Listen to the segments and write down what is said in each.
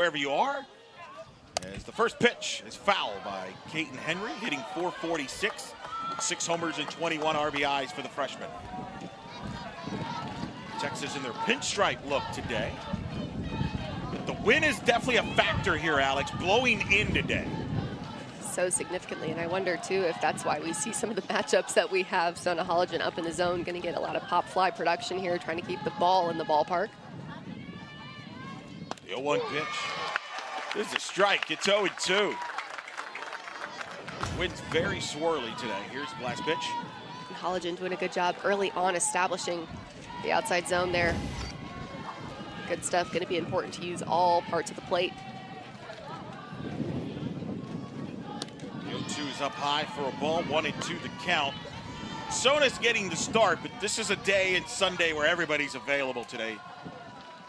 Wherever you are, as the first pitch is foul by Caden Henry, hitting .446, 6 homers and 21 RBIs for the freshman. Texas in their pinstripe look today. But the wind is definitely a factor here, Alex, blowing in today. So significantly, and I wonder too if that's why we see some of the matchups that we have. Sona Holligen up in the zone, going to get a lot of pop fly production here, trying to keep the ball in the ballpark. The 0-1 pitch. This is a strike. It's 0-2. Wind's very swirly today. Here's the last pitch. And Holligen doing a good job early on establishing the outside zone there. Good stuff. Going to be important to use all parts of the plate. The 0-2 is up high for a ball. 1-2 the count. Sona's getting the start, but this is a day and Sunday where everybody's available today.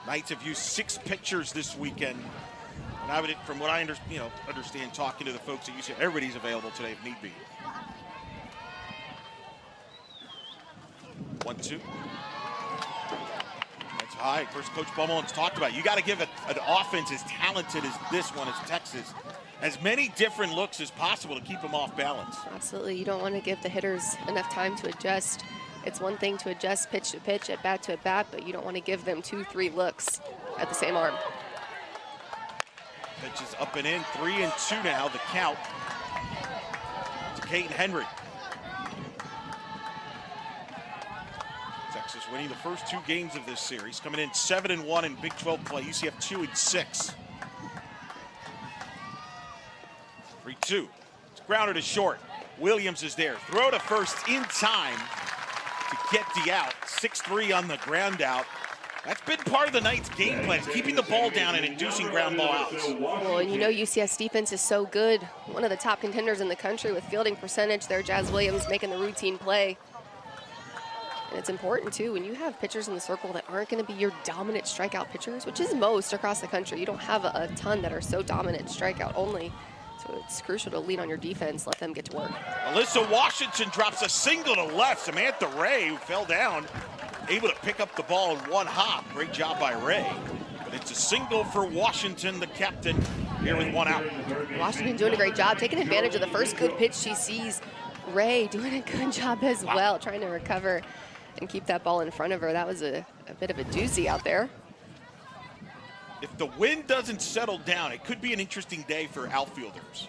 Knights have used 6 pitchers this weekend. And I would, from what I understand, talking to the folks at UCF, everybody's available today if need be. 1-2. That's high. Of course, Coach Bummel's talked about it. You got to give an offense as talented as this one, as Texas, as many different looks as possible to keep them off balance. Absolutely. You don't want to give the hitters enough time to adjust. It's one thing to adjust pitch to pitch, at bat to at bat, but you don't want to give them 2-3 looks at the same arm. Pitch is up and in, 3-2 now, the count to Caden Henry. Texas winning the first 2 games of this series, coming in 7-1 in Big 12 play. UCF 2-6. 3-2. It's grounded to short. Williams is there. Throw to first in time to get the out. 6-3 on the ground out. That's been part of the Knights' game plan, keeping the ball down and inducing ground ball outs. Well, and you know UCF's defense is so good. One of the top contenders in the country with fielding percentage there. Jazz Williams making the routine play. And it's important, too, when you have pitchers in the circle that aren't going to be your dominant strikeout pitchers, which is most across the country. You don't have a ton that are so dominant strikeout only. So it's crucial to lean on your defense, let them get to work. Alyssa Washington drops a single to left. Samantha Ray, who fell down, able to pick up the ball in one hop. Great job by Ray. But it's a single for Washington, the captain, here with 1 out. Washington doing a great job, taking advantage of the first good pitch she sees. Ray doing a good job as well, trying to recover and keep that ball in front of her. That was a bit of a doozy out there. If the wind doesn't settle down, it could be an interesting day for outfielders.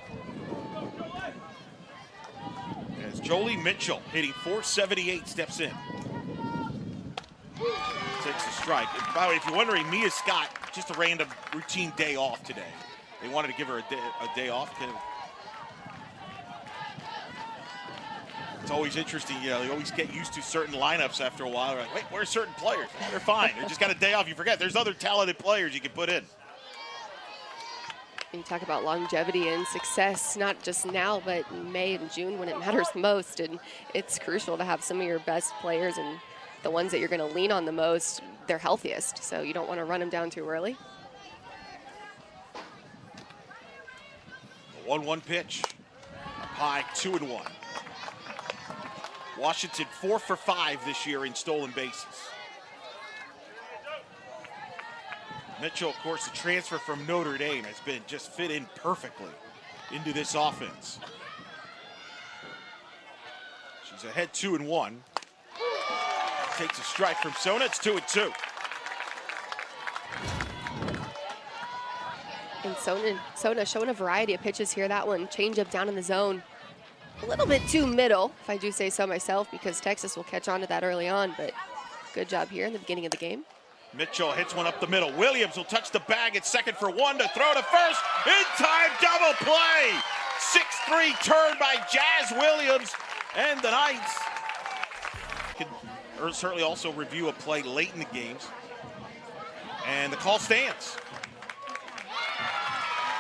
As Jolie Mitchell, hitting .478, steps in. Takes a strike. By the way, if you're wondering, Mia Scott, just a random routine day off today. They wanted to give her a day off. It's always interesting, you always get used to certain lineups after a while. They're like, wait, where's certain players? They're fine. They just got a day off. You forget there's other talented players you can put in. You talk about longevity and success, not just now, but in May and June when it matters most. And it's crucial to have some of your best players and the ones that you're going to lean on the most, they're healthiest. So you don't want to run them down too early. The 1-1 pitch. Up high, 2-1. Washington 4 for 5 this year in stolen bases. Mitchell, of course, the transfer from Notre Dame has been just fit in perfectly into this offense. She's ahead 2-1. Takes a strike from Sona. It's 2-2. And Sona showing a variety of pitches here. That one, changeup down in the zone. A little bit too middle, if I do say so myself, because Texas will catch on to that early on, but good job here in the beginning of the game. Mitchell hits one up the middle. Williams will touch the bag at second for 1 to throw to first. In time, double play. 6-3 turn by Jazz Williams, and the Knights can certainly also review a play late in the games. And the call stands.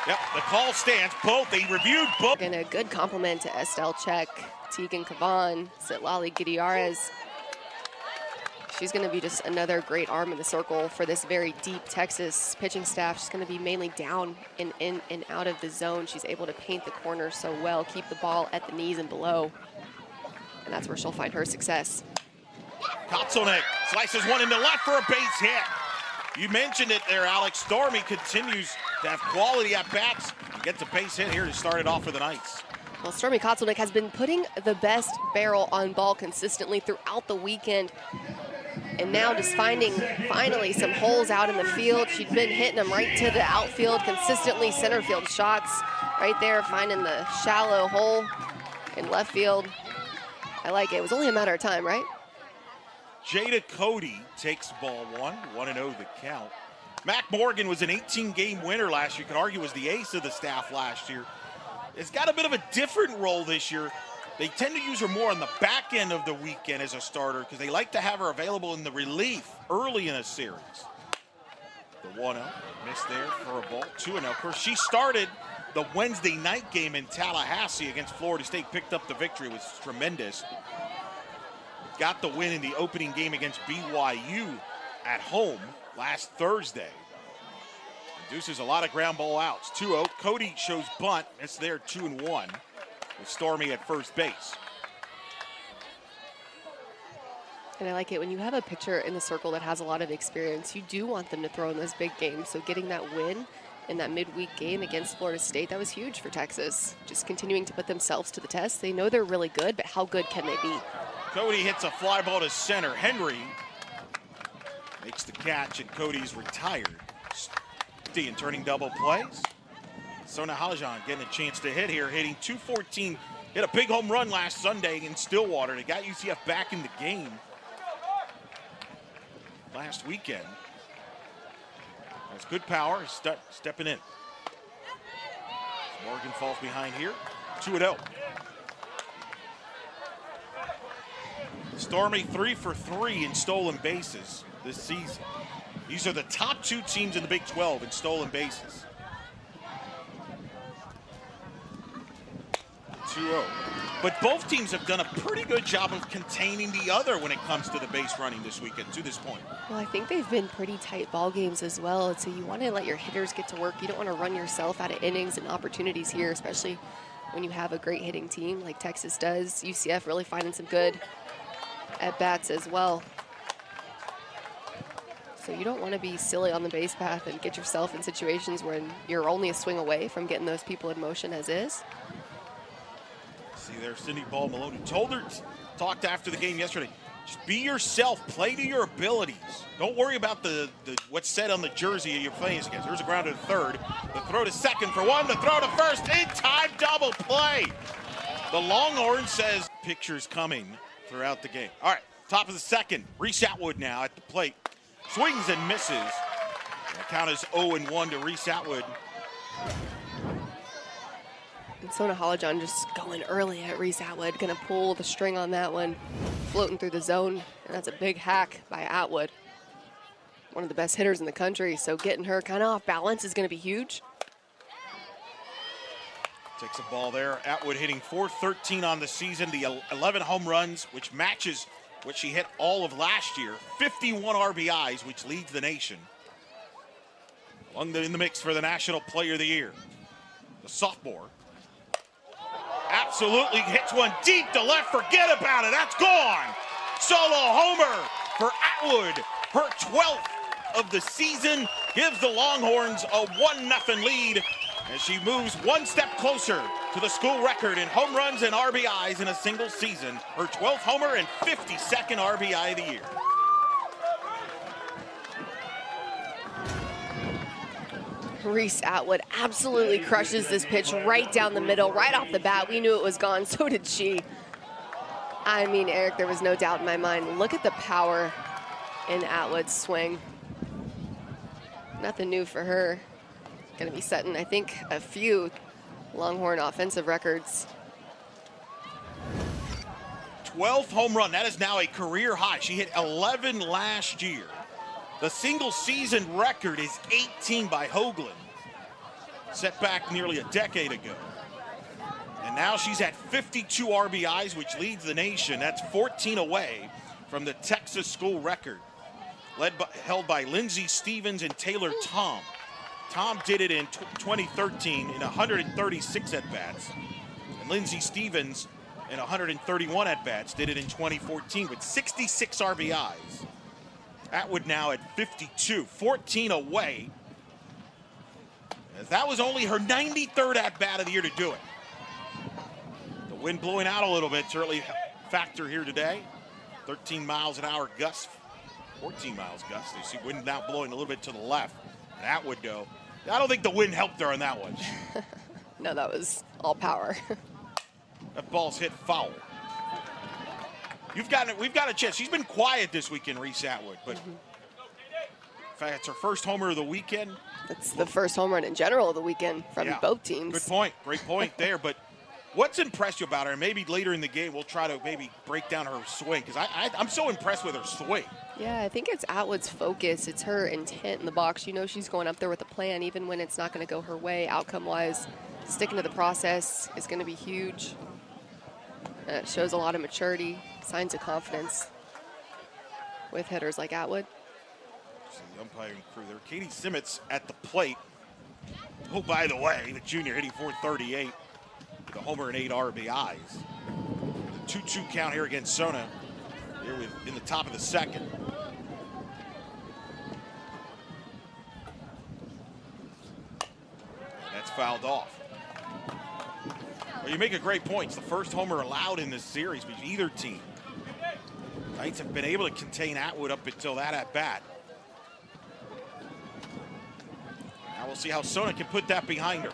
Yep, the call stands. Both, they reviewed both. And a good compliment to Estelle Check, Tegan Kavan, Sitlali Gutierrez. She's going to be just another great arm in the circle for this very deep Texas pitching staff. She's going to be mainly down and in and out of the zone. She's able to paint the corner so well, keep the ball at the knees and below. And that's where she'll find her success. Kotzelnick slices one into left for a base hit. You mentioned it there, Alex. Stormy continues to have quality at bats. Gets a base hit here to start it off for the Knights. Well, Stormy Kotzelnick has been putting the best barrel on ball consistently throughout the weekend. And now just finding finally some holes out in the field. She'd been hitting them right to the outfield consistently, center field shots right there, finding the shallow hole in left field. I like it. It was only a matter of time, right? Jada Cody takes ball one, 1-0 the count. Mac Morgan was an 18-game winner last year. You could argue was the ace of the staff last year. It's got a bit of a different role this year. They tend to use her more on the back end of the weekend as a starter because they like to have her available in the relief early in a series. The 1-0, missed there for a ball, 2-0. Of course, she started the Wednesday night game in Tallahassee against Florida State, picked up the victory, it was tremendous. Got the win in the opening game against BYU at home last Thursday. Induces a lot of ground ball outs. 2-0. Cody shows bunt. It's there 2-1 with Stormy at first base. And I like it when you have a pitcher in the circle that has a lot of experience. You do want them to throw in those big games. So getting that win in that midweek game against Florida State, that was huge for Texas. Just continuing to put themselves to the test. They know they're really good, but how good can they be? Cody hits a fly ball to center. Henry makes the catch, and Cody's retired. And turning double plays. Sona Halajan getting a chance to hit here, hitting .214. Hit a big home run last Sunday in Stillwater. They got UCF back in the game last weekend. That's good power, stepping in. Morgan falls behind here, 2-0. Stormy 3 for 3 in stolen bases this season. These are the top two teams in the Big 12 in stolen bases. 2-0. But both teams have done a pretty good job of containing the other when it comes to the base running this weekend to this point. Well, I think they've been pretty tight ball games as well. So you want to let your hitters get to work. You don't want to run yourself out of innings and opportunities here, especially when you have a great hitting team like Texas does. UCF really finding some good at-bats as well. So you don't want to be silly on the base path and get yourself in situations where you're only a swing away from getting those people in motion as is. See there, Cindy Ball Maloney told her, talked after the game yesterday, just be yourself, play to your abilities. Don't worry about the what's said on the jersey you're playing against. There's a ground to the third, the throw to second for one, the throw to first, in time double play. The Longhorn says pictures coming throughout the game. All right, top of the second, Reese Atwood now at the plate. Swings and misses. The count is 0-1 to Reese Atwood. And Sona Halajan just going early at Reese Atwood. Going to pull the string on that one. Floating through the zone. And that's a big hack by Atwood. One of the best hitters in the country. So getting her kind of off balance is going to be huge. Takes a ball there. Atwood hitting .413 on the season. The 11 home runs, which matches what she hit all of last year. 51 RBIs, which leads the nation. In the mix for the National Player of the Year. The sophomore. Absolutely hits one deep to left. Forget about it. That's gone. Solo homer for Atwood. Her 12th of the season gives the Longhorns a 1-0 lead as she moves one step closer to the school record in home runs and RBIs in a single season. Her 12th homer and 52nd RBI of the year. Reese Atwood absolutely crushes this pitch right down the middle, right off the bat. We knew it was gone, so did she. I mean, Eric, there was no doubt in my mind. Look at the power in Atwood's swing. Nothing new for her. Going to be setting, I think, a few Longhorn offensive records. 12th home run. That is now a career high. She hit 11 last year. The single season record is 18 by Hoagland, set back nearly a decade ago. And now she's at 52 RBIs, which leads the nation. That's 14 away from the Texas school record, held by Lindsey Stevens and Taylor Tom. Tom did it in 2013 in 136 at-bats. And Lindsey Stevens in 131 at-bats did it in 2014 with 66 RBIs. Atwood now at 52, 14 away as that was only her 93rd at-bat of the year to do it. The wind blowing out a little bit, certainly a factor here today. 13 miles an hour gusts, 14 miles gusts. You see wind now blowing a little bit to the left. And Atwood, though, I don't think the wind helped her on that one. No, that was all power. That ball's hit foul. We've got a chance. She's been quiet this weekend, Reese Atwood, but in fact, it's her first homer of the weekend. It's the first home run in general of the weekend from both teams. Good point. Great point there. But what's impressed you about her? And maybe later in the game we'll try to maybe break down her swing, because I'm so impressed with her swing. Yeah, I think it's Atwood's focus. It's her intent in the box. You know she's going up there with a plan, even when it's not going to go her way outcome-wise. Sticking to the process is going to be huge. It shows a lot of maturity, signs of confidence with hitters like Atwood. The umpiring crew there. Katie Simmons at the plate. Oh, by the way, the junior hitting .438 with a homer and 8 RBIs. The 2-2 count here against Sona here in the top of the second. And that's fouled off. Well, you make a great point. It's the first homer allowed in this series between either team. Knights have been able to contain Atwood up until that at-bat. Now we'll see how Sona can put that behind her.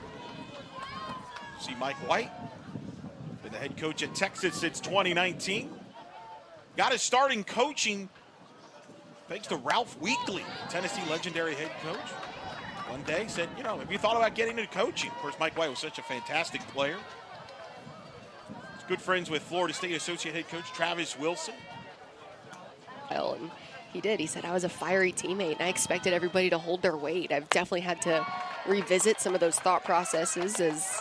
See Mike White, been the head coach at Texas since 2019. Got his starting coaching thanks to Ralph Weekley, Tennessee legendary head coach. One day said, you know, have you thought about getting into coaching? Of course, Mike White was such a fantastic player. He's good friends with Florida State Associate Head Coach Travis Wilson. And he did. He said, I was a fiery teammate, and I expected everybody to hold their weight. I've definitely had to revisit some of those thought processes as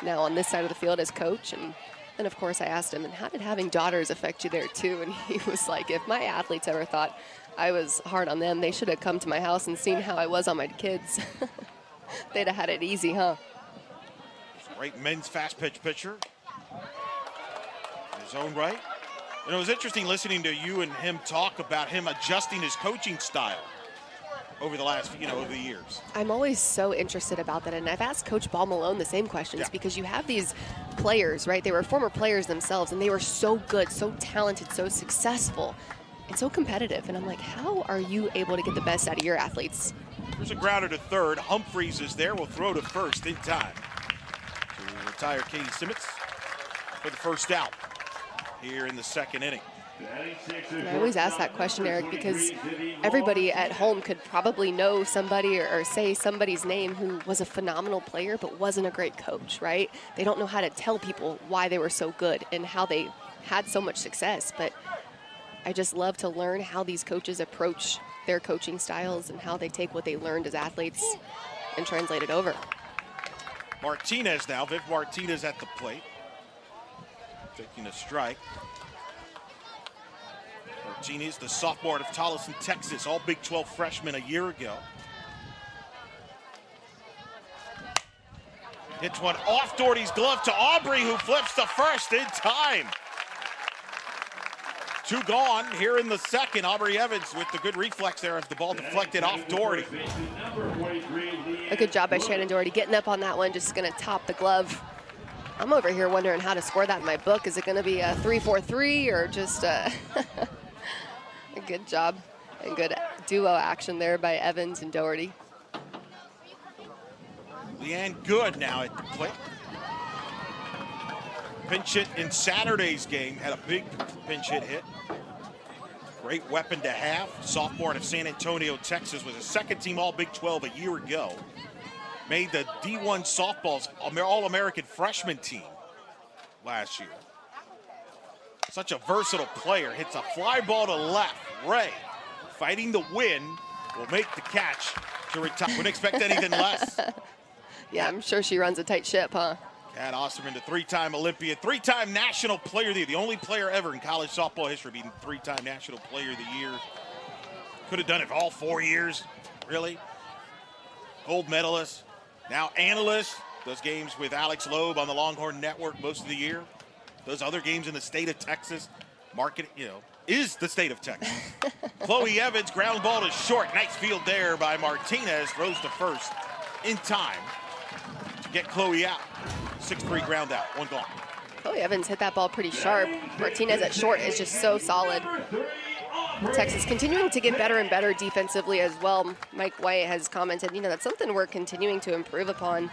now on this side of the field as coach. And then, of course, I asked him, and how did having daughters affect you there, too? And he was like, if my athletes ever thought I was hard on them, they should have come to my house and seen how I was on my kids. They'd have had it easy, huh? Great men's fast pitch pitcher. In his own right. And it was interesting listening to you and him talk about him adjusting his coaching style over the last, over the years. I'm always so interested about that, and I've asked Coach Ball Malone the same questions because you have these players, right? They were former players themselves, and they were so good, so talented, so successful, and so competitive. And I'm like, how are you able to get the best out of your athletes? There's a grounder to third. Humphreys is there. Will throw to first in time to retire Katie Simmons for the first out here in the second inning. And I always ask that question, Eric, because everybody at home could probably know somebody or say somebody's name who was a phenomenal player but wasn't a great coach, right? They don't know how to tell people why they were so good and how they had so much success. But I just love to learn how these coaches approach their coaching styles and how they take what they learned as athletes and translate it over. Martinez now, Viv Martinez at the plate. Taking a strike. Martinez, the sophomore out of Tolleson, Texas, all Big 12 freshman a year ago. Hits one off Doherty's glove to Aubrey, who flips to first in time. 2 gone here in the second. Aubrey Evans with the good reflex there as the ball deflected off Doherty. A good job by Shannon Doherty getting up on that one, just going to top the glove. I'm over here wondering how to score that in my book. Is it going to be a 3-4-3 or just a good job and good duo action there by Evans and Doherty. Leanne Good now at the plate. Pinch hit in Saturday's game, had a big pinch hit. Great weapon to have. Sophomore out of San Antonio, Texas, was a second-team All-Big 12 a year ago. Made the D1 softball's All-American freshman team last year. Such a versatile player. Hits a fly ball to left. Ray, fighting the wind, will make the catch to retire. Wouldn't expect anything less. Yeah, I'm sure she runs a tight ship, huh? Kat Osterman, the 3-time Olympian, 3-time National Player of the Year, the only player ever in college softball history being 3-time National Player of the Year. Could have done it for all 4 years, really. Gold medalist, now analyst. Does games with Alex Loeb on the Longhorn Network most of the year. Does other games in the state of Texas. Market, is the state of Texas. Chloe Evans, ground ball to short. Nice field there by Martinez. Throws to first in time to get Chloe out. 6-3 ground out, one gone. Chloe Evans hit that ball pretty sharp. Martinez at short is just so solid. Texas continuing to get better and better defensively as well. Mike White has commented, that's something we're continuing to improve upon.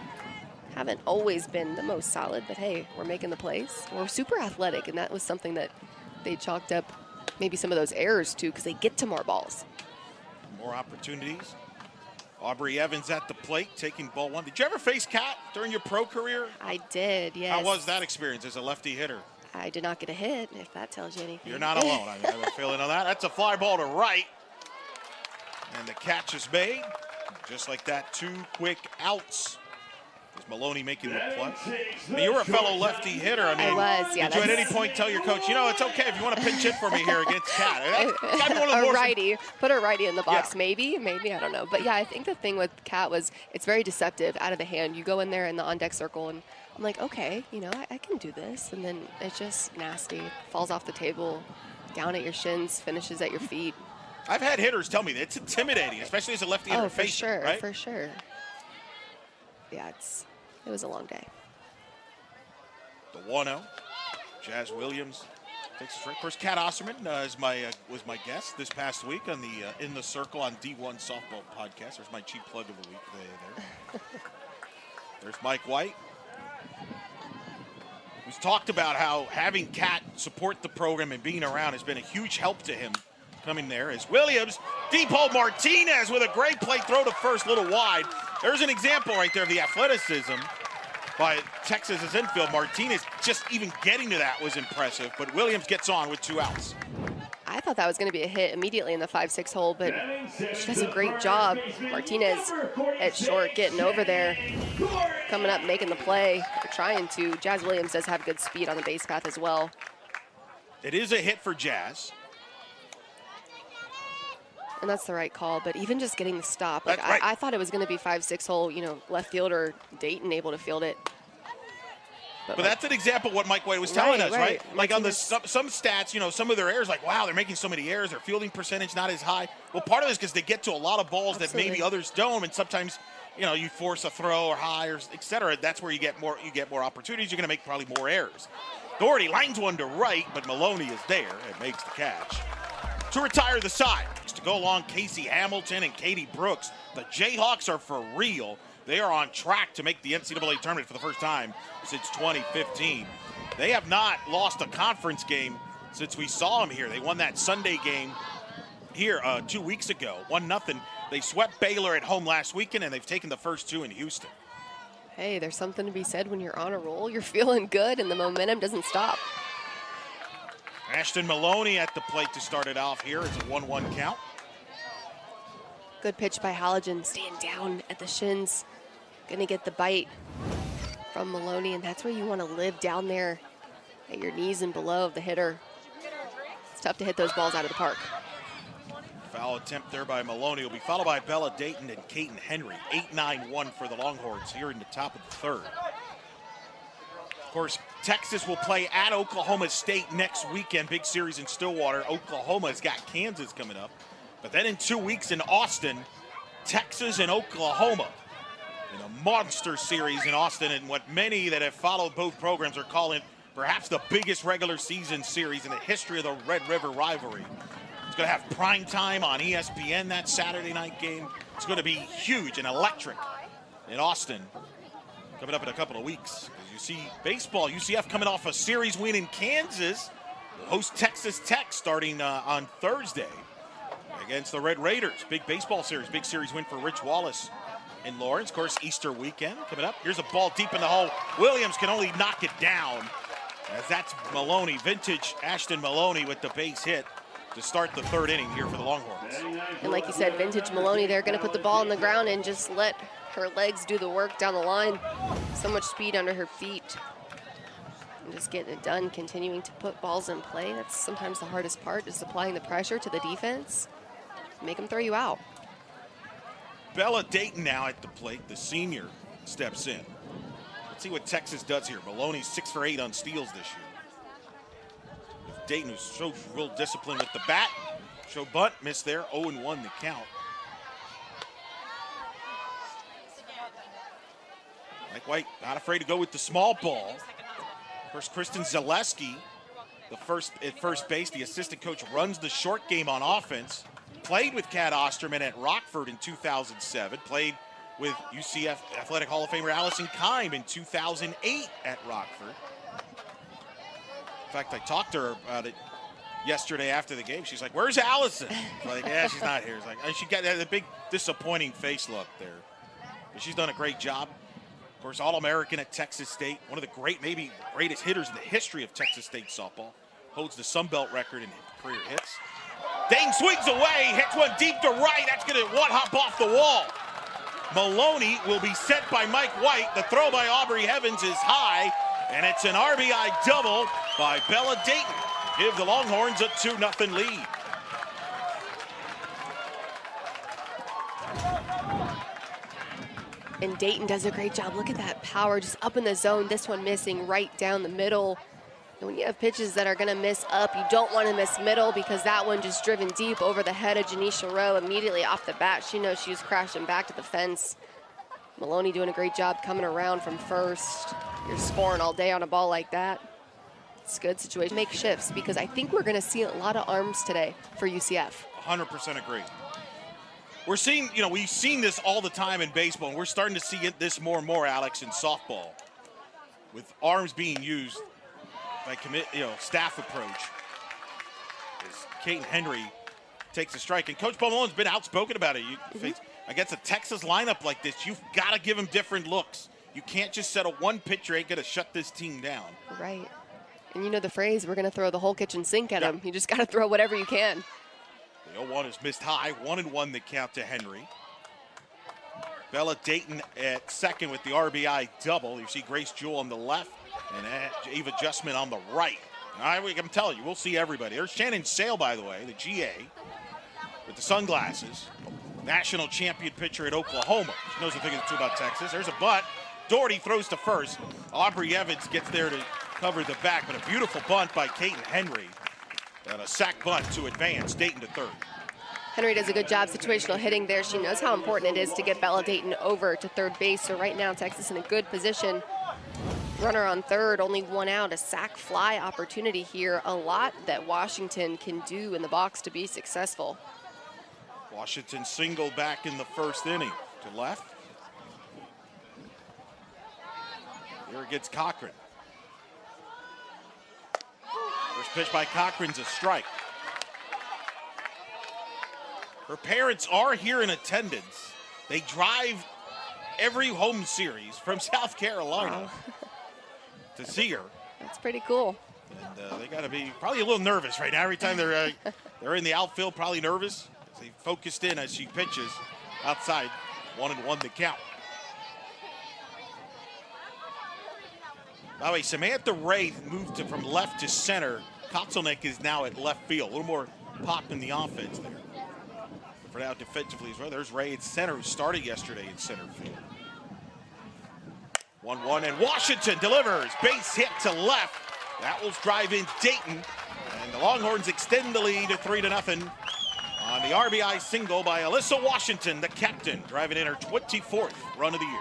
Haven't always been the most solid, but hey, we're making the plays. We're super athletic, and that was something that they chalked up maybe some of those errors too, because they get to more balls. More opportunities. Aubrey Evans at the plate, taking ball one. Did you ever face Kat during your pro career? I did, yes. How was that experience as a lefty hitter? I did not get a hit, if that tells you anything. You're not alone. I have a feeling on that. That's a fly ball to right. And the catch is made. Just like that, 2 quick outs. Is Maloney making the play? You were a fellow lefty hitter. I was, yeah. Did you at any point tell your coach, it's okay if you want to pinch hit for me here against Kat? A righty. Put a righty in the box, yeah. Maybe, I don't know. But yeah, I think the thing with Kat was it's very deceptive, out of the hand. You go in there in the on-deck circle, and I'm like, okay, I can do this. And then it's just nasty. Falls off the table, down at your shins, finishes at your feet. I've had hitters tell me that it's intimidating, especially as a lefty hitter. Oh, for sure, right? For sure. Yeah, it was a long day. The 1-0. Jazz Williams takes a strike. Of course, Kat Osterman was my guest this past week on the In the Circle on D1 Softball podcast. There's my cheap plug of the week there. There's Mike White. Who's talked about how having Kat support the program and being around has been a huge help to him coming there. As Williams, deep hole Martinez with a great play throw to first, little wide. There's an example right there of the athleticism by Texas's infield. Martinez just even getting to that was impressive, but Williams gets on with 2 outs. I thought that was going to be a hit immediately in the 5-6 hole, but she does a great job. Martinez at short, getting over there, coming up, making the play, or trying to. Jazz Williams does have good speed on the base path as well. It is a hit for Jazz. And that's the right call, but even just getting the stop. Like, right. I thought it was going to be 5-6 hole, left fielder Dayton able to field it. But that's an example of what Mike White was telling us, right? Like on the some stats, some of their errors, like, wow, they're making so many errors. Their fielding percentage not as high. Well, part of it is because they get to a lot of balls that maybe others don't, and sometimes, you force a throw or high or et cetera. That's where you get more opportunities. You're going to make probably more errors. Doherty lines one to right, but Maloney is there and makes the catch. To retire the side, to go along Casey Hamilton and Katie Brooks. The Jayhawks are for real. They are on track to make the NCAA tournament for the first time since 2015. They have not lost a conference game since we saw them here. They won that Sunday game here 2 weeks ago, 1-0. They swept Baylor at home last weekend, and they've taken the first 2 in Houston. Hey, there's something to be said when you're on a roll. You're feeling good, and the momentum doesn't stop. Ashton Maloney at the plate to start it off here. It's a 1-1 count. Good pitch by Halligan, staying down at the shins. Gonna get the bite from Maloney, and that's where you want to live, down there at your knees and below the hitter. It's tough to hit those balls out of the park. Foul attempt there by Maloney will be followed by Bella Dayton and Caton Henry. 8-9-1 for the Longhorns here in the top of the third. Of course, Texas will play at Oklahoma State next weekend. Big series in Stillwater. Oklahoma's got Kansas coming up. But then in 2 weeks in Austin, Texas and Oklahoma in a monster series in Austin, and what many that have followed both programs are calling perhaps the biggest regular season series in the history of the Red River rivalry. It's going to have prime time on ESPN, that Saturday night game. It's going to be huge and electric in Austin coming up in a couple of weeks. As you see baseball, UCF coming off a series win in Kansas. Will host Texas Tech starting on Thursday against the Red Raiders. Big baseball series, big series win for Rich Wallace in Lawrence. Of course, Easter weekend coming up. Here's a ball deep in the hole. Williams can only knock it down, as that's Maloney, vintage Ashton Maloney with the base hit to start the third inning here for the Longhorns. And like you said, vintage Maloney, they're going to put the ball on the ground and just let her legs do the work down the line. So much speed under her feet. And just getting it done, continuing to put balls in play. That's sometimes the hardest part, just applying the pressure to the defense. Make them throw you out. Bella Dayton now at the plate. The senior steps in. Let's see what Texas does here. Maloney's 6 for 8 on steals this year. Dayton, who's so real disciplined with the bat. Show bunt, missed there. 0-1 the count. Mike White not afraid to go with the small ball. First, Kristen Zaleski, at first base. The assistant coach runs the short game on offense. Played with Kat Osterman at Rockford in 2007. Played with UCF Athletic Hall of Famer Allison Kime in 2008 at Rockford. In fact, I talked to her about it yesterday after the game. She's like, "Where's Allison?" I'm like, "Yeah, she's not here." It's like, and she got that big disappointing face look there. But she's done a great job. Of course, All-American at Texas State. One of the maybe greatest hitters in the history of Texas State softball. Holds the Sun Belt record in career hits. Dane swings away, hits one deep to right. That's going to one-hop off the wall. Maloney will be set by Mike White. The throw by Aubrey Evans is high, and it's an RBI double by Bella Dayton. Give the Longhorns a 2-0 lead. And Dayton does a great job. Look at that power just up in the zone. This one missing right down the middle. And when you have pitches that are going to miss up, you don't want to miss middle because that one just driven deep over the head of Janisha Rowe immediately off the bat. She knows she was crashing back to the fence. Maloney doing a great job coming around from first. You're scoring all day on a ball like that. It's a good situation. Make shifts because I think we're going to see a lot of arms today for UCF. 100% agree. We're seeing, we've seen this all the time in baseball, and we're starting to see this more and more, Alex, in softball, with arms being used by staff approach. As Kate Henry takes a strike, and Coach Malone's been outspoken about it. Against a Texas lineup like this, you've got to give them different looks. You can't just settle one pitcher ain't going to shut this team down. Right. And you know the phrase, we're going to throw the whole kitchen sink at them. You just got to throw whatever you can. The 0-1 is missed high. 1-1 the count to Henry. Bella Dayton at second with the RBI double. You see Grace Jewell on the left and Ava Justman on the right. I'm telling you, we'll see everybody. There's Shannon Sale, by the way, the GA, with the sunglasses. National champion pitcher at Oklahoma. She knows a thing or two about Texas. There's a bunt. Doherty throws to first. Aubrey Evans gets there to cover the back, but a beautiful bunt by Kate Henry. And a sack bunt to advance Dayton to third. Henry does a good job situational hitting there. She knows how important it is to get Bella Dayton over to third base. So right now, Texas in a good position. Runner on third, only one out, a sack fly opportunity here. A lot that Washington can do in the box to be successful. Washington single back in the first inning to left. Here it gets Cochran. First pitch by Cochran's a strike. Her parents are here in attendance. They drive every home series from South Carolina to see her. That's pretty cool. And they got to be probably a little nervous right now. Every time they're in the outfield, probably nervous. They focused in as she pitches outside. 1-1 the count. By the way, Samantha Ray moved from left to center. Kotzelnick is now at left field. A little more pop in the offense there. But for now, defensively as well, there's Ray at center, who started yesterday in center field. 1-1, and Washington delivers. Base hit to left. That will drive in Dayton. And the Longhorns extend the lead to 3-0 on the RBI single by Alyssa Washington, the captain, driving in her 24th run of the year.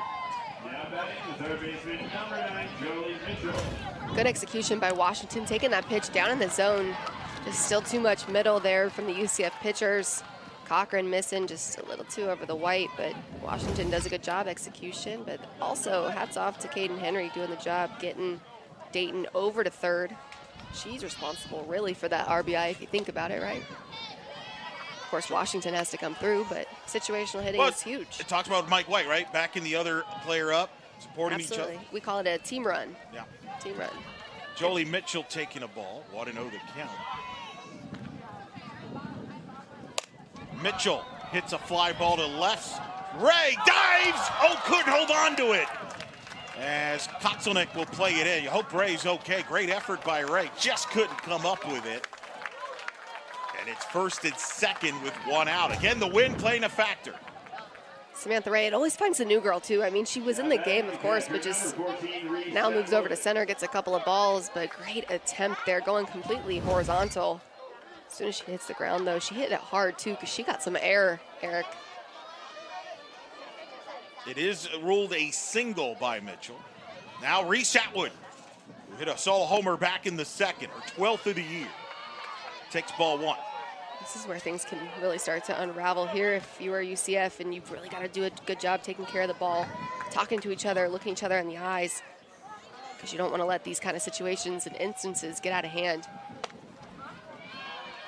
Good execution by Washington, taking that pitch down in the zone. Just still too much middle there from the UCF pitchers. Cochran missing just a little too over the white, but Washington does a good job execution. But also hats off to Caden Henry doing the job, getting Dayton over to third. She's responsible really for that RBI if you think about it, right? Of course, Washington has to come through, but situational hitting is huge. It talks about Mike White, right? Backing the other player up, supporting each other. We call it a team run. Yeah. Team run. Jolie Mitchell taking a ball. 1-0 the count. Mitchell hits a fly ball to left. Ray dives! Oh, couldn't hold on to it. As Kotzelnick will play it in. You hope Ray's okay. Great effort by Ray. Just couldn't come up with it. And it's first and second with one out. Again, the wind playing a factor. Samantha Ray, it always finds a new girl, too. I mean, she was in the game, of course, but just now moves over to center, gets a couple of balls, but great attempt there, going completely horizontal. As soon as she hits the ground, though, she hit it hard, too, because she got some air, Eric. It is ruled a single by Mitchell. Now Reese Atwood, who hit a solo homer back in the second, her 12th of the year, takes ball one. This is where things can really start to unravel here if you are UCF, and you've really got to do a good job taking care of the ball, talking to each other, looking each other in the eyes, because you don't want to let these kind of situations and instances get out of hand.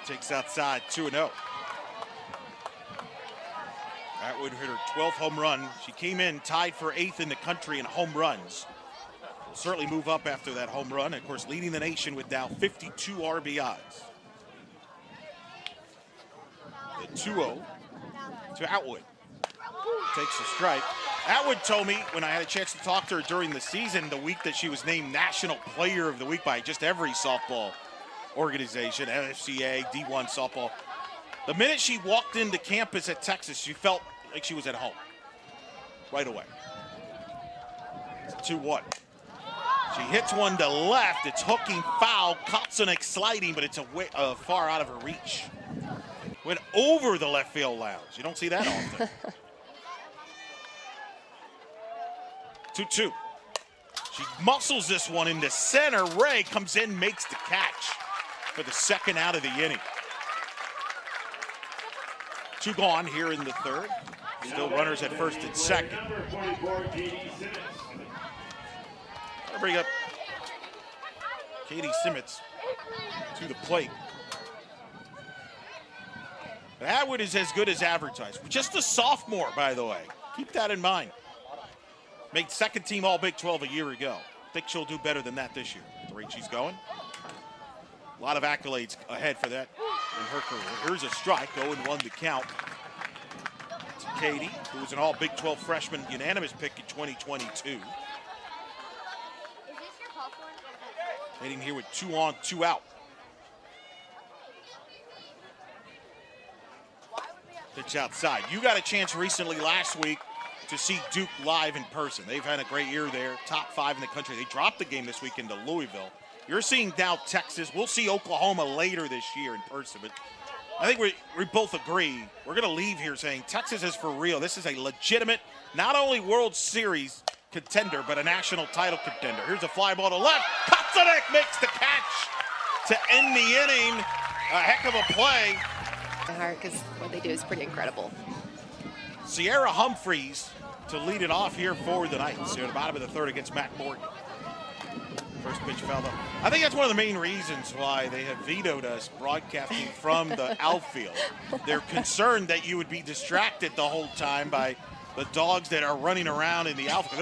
Takes outside 2-0. Atwood hit her 12th home run. She came in tied for 8th in the country in home runs. Will certainly move up after that home run. Of course, leading the nation with now 52 RBIs. The 2-0 to Atwood. Takes a strike. Atwood told me when I had a chance to talk to her during the season, the week that she was named National Player of the Week by just every softball organization, FCA, D1 softball. The minute she walked into campus at Texas, she felt like she was at home right away. It's 2-1. She hits one to left. It's hooking foul. Kotsunick sliding, but it's far out of her reach. Went over the left field lounge. You don't see that often. 2-2. She muscles this one into center. Ray comes in, makes the catch for the second out of the inning. 2 gone here in the third. Still runners at first and second. I'll bring up Katie Simmons to the plate. But Atwood is as good as advertised. Just a sophomore, by the way. Keep that in mind. Made second team All Big 12 a year ago. Think she'll do better than that this year. The rate she's going. A lot of accolades ahead for that in her career. Here's a strike, 0-1 to count. To Katie, who was an All Big 12 freshman unanimous pick in 2022. Hitting here with 2 on, 2 out. Pitch outside. You got a chance recently last week to see Duke live in person. They've had a great year there, top 5 in the country. They dropped the game this week into Louisville. You're seeing now Texas. We'll see Oklahoma later this year in person. But I think we both agree. We're going to leave here saying Texas is for real. This is a legitimate, not only World Series contender, but a national title contender. Here's a fly ball to left. Kotsunick makes the catch to end the inning. A heck of a play. Because what they do is pretty incredible. Sierra Humphreys to lead it off here for the Knights. Here at the bottom of the third against Matt Morgan. First pitch fouled up. I think that's one of the main reasons why they have vetoed us broadcasting from the outfield. They're concerned that you would be distracted the whole time by the dogs that are running around in the outfield.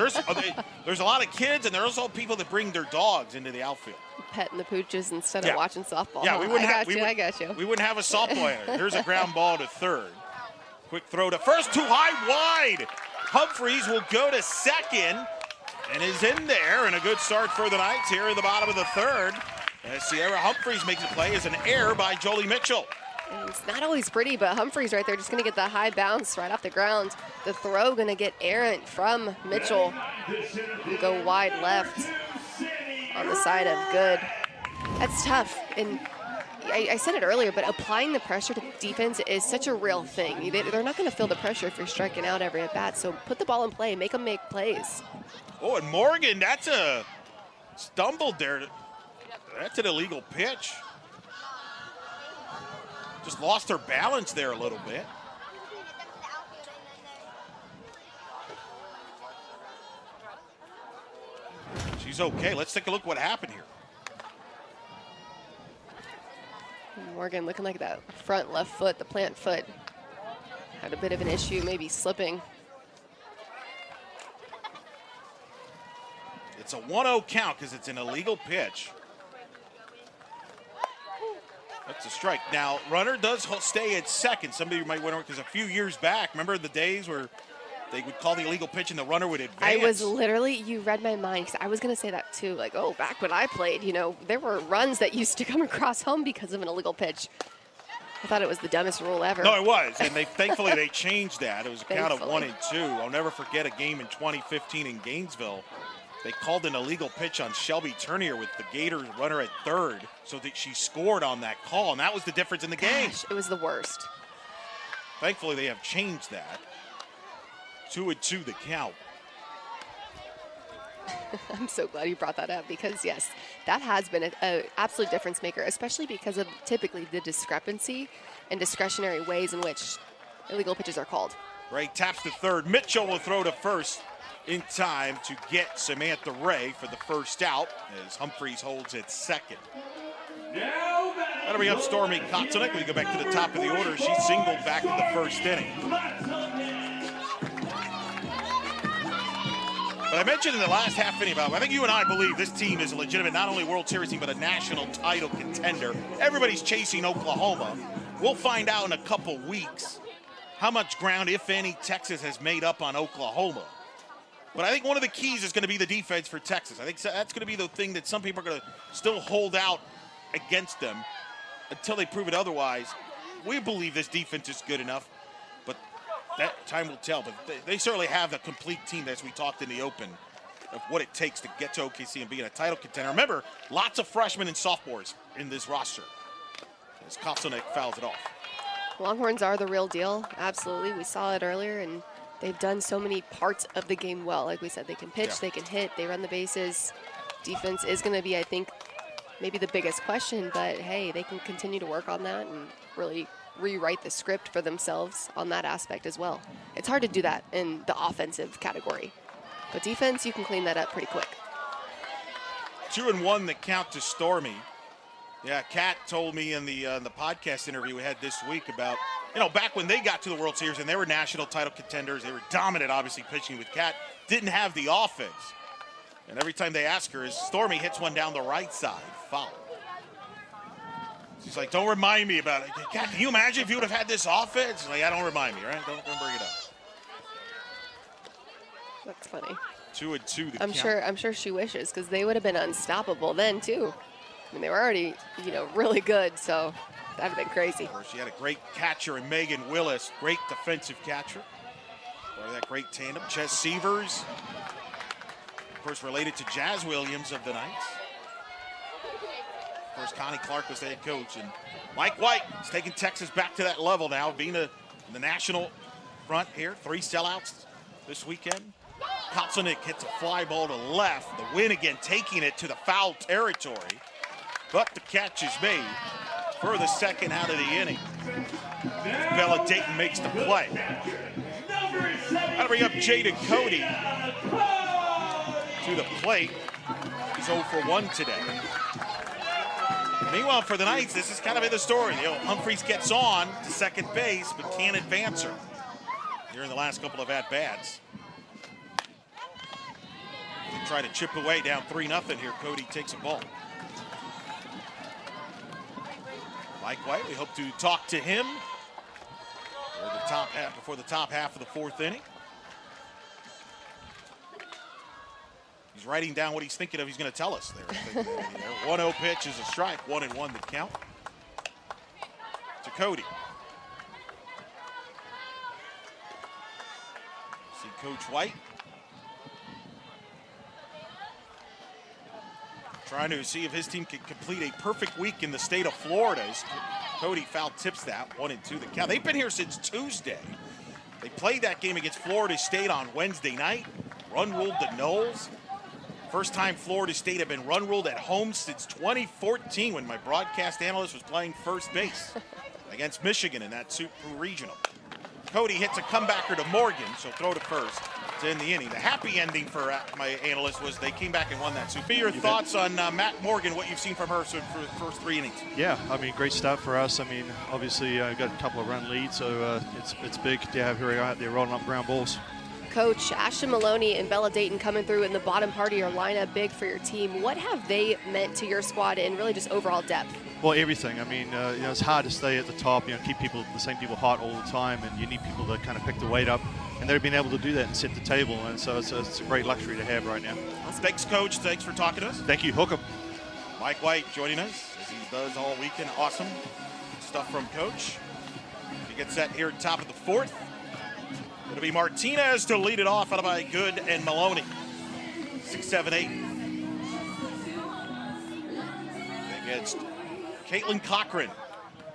There's a lot of kids, and there's also people that bring their dogs into the outfield. Petting the pooches instead of watching softball. Yeah, I got you. We wouldn't have a softball in. Here's a ground ball to third. Quick throw to first, too high, wide. Humphreys will go to second and is in there, and a good start for the Knights here in the bottom of the third. As Sierra Humphreys makes a play as an error by Jolie Mitchell. And it's not always pretty, but Humphreys right there just going to get the high bounce right off the ground. The throw going to get errant from Mitchell and go wide left on the side of good. That's tough. And I said it earlier, but applying the pressure to defense is such a real thing. They're not going to feel the pressure if you're striking out every at bat. So put the ball in play, make them make plays. Oh, and Morgan, that's a stumbled there. That's an illegal pitch. Just lost her balance there a little bit. She's okay. Let's take a look what happened here. Morgan looking like that front left foot, the plant foot, had a bit of an issue, maybe slipping. It's a 1-0 count because it's an illegal pitch. That's a strike. Now, runner does stay at second. Somebody might wonder, because a few years back, remember the days where they would call the illegal pitch and the runner would advance? I was literally, you read my mind, because I was going to say that too. Like, oh, back when I played, you know, there were runs that used to come across home because of an illegal pitch. I thought it was the dumbest rule ever. No, it was, and thankfully they changed that. It was a count of 1 and 2. I'll never forget a game in 2015 in Gainesville. They called an illegal pitch on Shelby Turnier with the Gators runner at third, so that she scored on that call, and that was the difference in the game. It was the worst. Thankfully, they have changed that. 2-2 the count. I'm so glad you brought that up because, yes, that has been an absolute difference maker, especially because of typically the discrepancy and discretionary ways in which illegal pitches are called. Ray taps to third. Mitchell will throw to first in time to get Samantha Ray for the first out as Humphreys holds at second. That'll bring up Stormy Kotsonek. We go back to the top of the order. She singled back in the first inning. But I mentioned in the last half inning about, I think you and I believe this team is a legitimate, not only World Series team, but a national title contender. Everybody's chasing Oklahoma. We'll find out in a couple weeks how much ground, if any, Texas has made up on Oklahoma. But I think one of the keys is going to be the defense for Texas. I think that's going to be the thing that some people are going to still hold out against them until they prove it otherwise. We believe this defense is good enough, but that time will tell. But they certainly have the complete team, as we talked in the open, of what it takes to get to OKC and be a title contender. Remember, lots of freshmen and sophomores in this roster as Kotsonek fouls it off. Longhorns are the real deal, absolutely. We saw it earlier, and they've done so many parts of the game well. Like we said, they can pitch, they can hit, they run the bases. Defense is going to be, I think, maybe the biggest question, but hey, they can continue to work on that and really rewrite the script for themselves on that aspect as well. It's hard to do that in the offensive category, but defense, you can clean that up pretty quick. 2-1 the count to Stormy. Yeah, Kat told me in the podcast interview we had this week about, back when they got to the World Series and they were national title contenders, they were dominant, obviously, pitching with Kat, didn't have the offense. And every time they ask her, Stormy hits one down the right side, foul. She's like, don't remind me about it. Kat, can you imagine if you would have had this offense? Like, don't remind me, right? Don't bring it up. That's funny. 2-2 the I'm count. sure she wishes, because they would have been unstoppable then too. I mean, they were already, really good, so that'd have been crazy. Of course, she had a great catcher in Megan Willis, great defensive catcher. Part of that great tandem. Ches Severs, of course, related to Jazz Williams of the Knights. Of course, Connie Clark was the head coach, and Mike White is taking Texas back to that level now, being in the national front here. 3 sellouts this weekend. Kotsonek hits a fly ball to left. The win again, taking it to the foul territory. But the catch is made for the second out of the inning. Bella Dayton makes the play. That'll bring up Jada Cody to the plate. He's 0 for 1 today. Meanwhile, for the Knights, this is kind of in the story. Humphreys gets on to second base, but can't advance her here in the last couple of at-bats. Try to chip away down 3-0 here. Cody takes a ball. Mike White, we hope to talk to him before the top half of the 4th inning. He's writing down what he's thinking of. He's going to tell us there. 1-0 pitch is a strike. 1-1 the count to Cody. See Coach White trying to see if his team can complete a perfect week in the state of Florida. Cody foul tips that. 1-2 the count. They've been here since Tuesday. They played that game against Florida State on Wednesday night. Run ruled the Knowles. First time Florida State have been run ruled at home since 2014 when my broadcast analyst was playing first base against Michigan in that Super Regional. Cody hits a comebacker to Morgan, so throw to first to end the inning. The happy ending for my analyst was they came back and won that. So be your thoughts on Matt Morgan, what you've seen from her for the first 3 innings. Yeah, I mean, great start for us. I mean, obviously got a couple of run leads, so it's big to have her out there rolling up ground balls. Coach, Ashton Maloney and Bella Dayton coming through in the bottom part of your lineup, big for your team. What have they meant to your squad and really just overall depth? Well, everything. I mean, it's hard to stay at the top, keep the same people hot all the time, and you need people to kind of pick the weight up. And they've been able to do that and set the table, and so it's a great luxury to have right now. Thanks, Coach. Thanks for talking to us. Thank you. Hook 'em. Mike White joining us, as he does all weekend. Awesome stuff from Coach. He gets set here at top of the 4th. It'll be Martinez to lead it off, followed by Good and Maloney. 6, 7, 8. Against Caitlin Cochran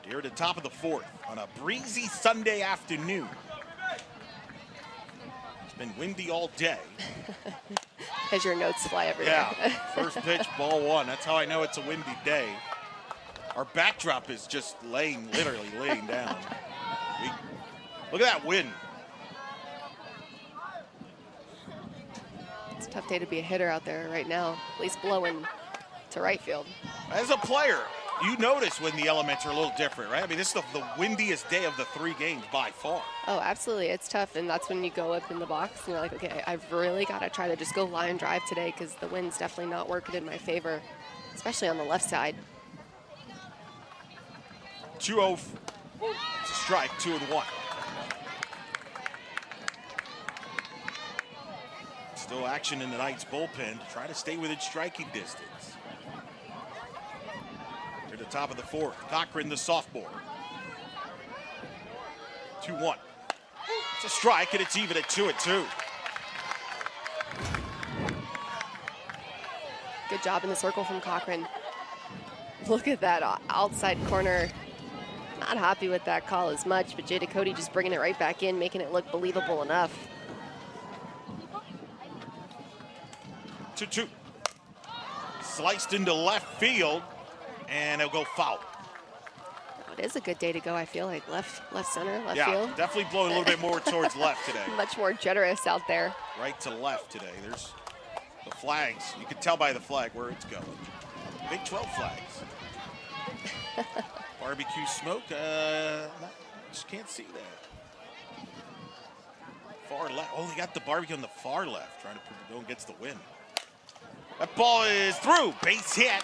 here at the top of the 4th on a breezy Sunday afternoon. Been windy all day. As your notes fly everywhere. Yeah, first pitch, ball one. That's how I know it's a windy day. Our backdrop is just literally laying down. Look at that wind. It's a tough day to be a hitter out there right now, at least blowing to right field. As a player, you notice when the elements are a little different, right? I mean, this is the windiest day of the 3 games by far. Oh, absolutely. It's tough, and that's when you go up in the box and you're like, okay, I've really got to try to just go line drive today because the wind's definitely not working in my favor, especially on the left side. 2-0. It's a strike, 2-1. Still action in the Knights bullpen. Try to stay within striking distance. We're at the top of the 4th. Cochran, the sophomore. 2-1. It's a strike, and it's even at 2-2. Good job in the circle from Cochran. Look at that outside corner. Not happy with that call as much, but Jada Cody just bringing it right back in, making it look believable enough. 2-2. Sliced into left field, and it'll go foul. It is a good day to go, I feel like. Left center, left yeah, field. Definitely blowing a little bit more towards left today. Much more generous out there. Right to left today. There's the flags. You can tell by the flag where it's going. Big 12 flags. Barbecue smoke. Just can't see that. Far left. Oh, they got the barbecue on the far left. Trying to prove it gets the win. That ball is through. Base hit.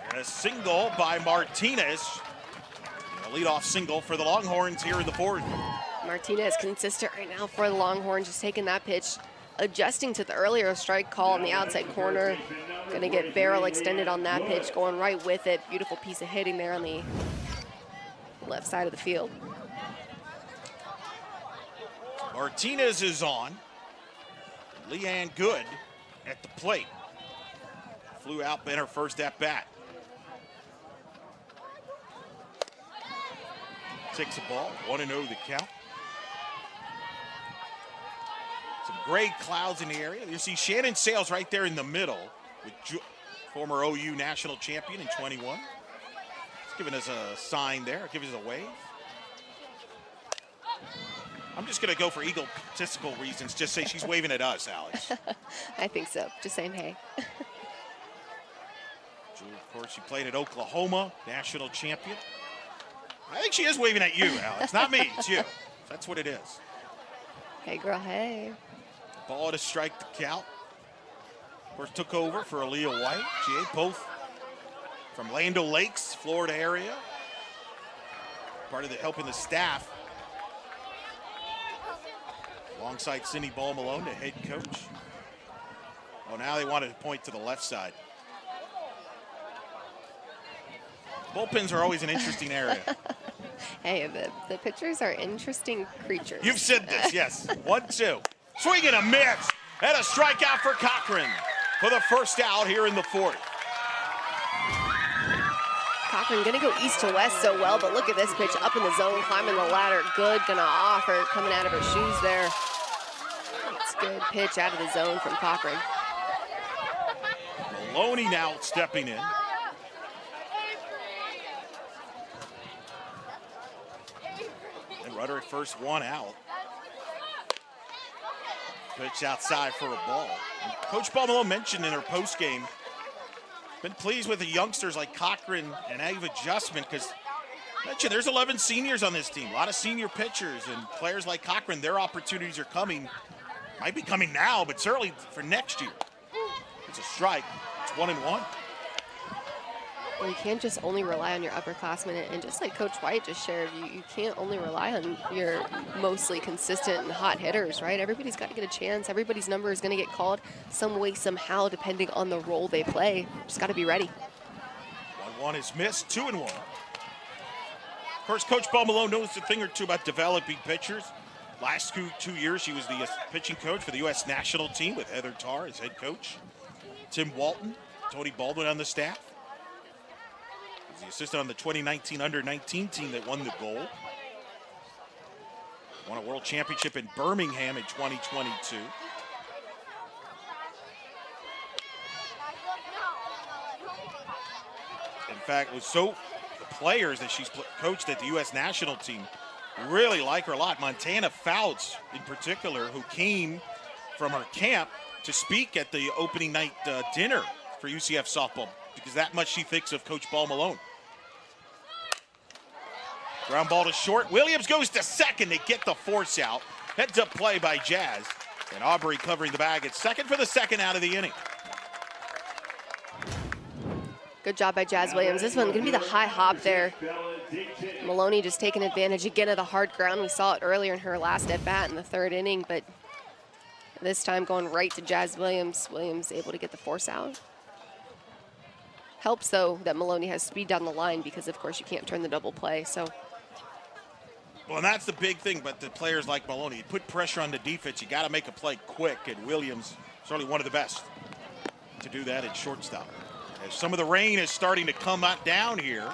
And a single by Martinez. A leadoff single for the Longhorns here in the 4th. Martinez consistent right now for the Longhorns, just taking that pitch, adjusting to the earlier strike call in the outside corner. Gonna get barrel extended on that pitch, going right with it. Beautiful piece of hitting there on the left side of the field. Martinez is on. Leanne Good at the plate. Flew out in her first at bat. Takes the ball, 1-0 the count. Some gray clouds in the area. You see Shannon Sales right there in the middle with former OU national champion in 21. He's giving us a sign there, giving us a wave. I'm just going to go for egotistical reasons, just say she's waving at us, Alex. I think so, just saying hey. Jewel, of course, she played at Oklahoma, national champion. I think she is waving at you, Alex. Not me, it's you. That's what it is. Hey, girl, hey. Ball to strike the count. Of course, took over for Aaliyah White. GA, both from Land O'Lakes, Florida area. Part of the helping the staff. Alongside Cindy Ball Malone, the head coach. Oh, now they wanted to point to the left side. Bullpens are always an interesting area. Hey, the pitchers are interesting creatures. You've said this, yes. 1-2. Swing and a miss. And a strikeout for Cochran for the first out here in the 4th. Cochran gonna go east to west so well, but look at this pitch up in the zone, climbing the ladder. Good, gonna offer, coming out of her shoes there. It's a good pitch out of the zone from Cochran. Maloney now stepping in. And Rudder at first, 1 out. Pitch outside for a ball. And Coach Ball Malone mentioned in her postgame, been pleased with the youngsters like Cochran and Ave adjustment because mentioned there's 11 seniors on this team. A lot of senior pitchers and players like Cochran, their opportunities are coming. Might be coming now, but certainly for next year. It's a strike. It's 1-1. Well, you can't just only rely on your upperclassmen, and just like Coach White just shared, you can't only rely on your mostly consistent and hot hitters, right? Everybody's got to get a chance. Everybody's number is going to get called some way, somehow, depending on the role they play. Just got to be ready. 1-1 is missed, 2-1. Of course, Coach Ball Malone knows a thing or two about developing pitchers. Last 2 years, she was the pitching coach for the U.S. national team with Heather Tarr as head coach. Tim Walton, Tony Baldwin on the staff. He's the assistant on the 2019 under-19 team that won the gold. Won a world championship in Birmingham in 2022. In fact, the players that she's coached at the U.S. national team really like her a lot. Montana Fouts, in particular, who came from her camp to speak at the opening night dinner for UCF softball, because that much she thinks of Coach Ball Malone. Ground ball to short. Williams goes to second. They get the force out. Heads up play by Jazz. And Aubrey covering the bag at second for the second out of the inning. Good job by Jazz Williams. This one going to be the high hop there. Maloney just taking advantage again of the hard ground. We saw it earlier in her last at bat in the third inning, but this time going right to Jazz Williams. Williams able to get the force out. Helps, though, that Maloney has speed down the line because, of course, you can't turn the double play. So, well, and that's the big thing, but the players like Maloney, you put pressure on the defense, you got to make a play quick, and Williams certainly one of the best to do that at shortstop. As some of the rain is starting to come out down here.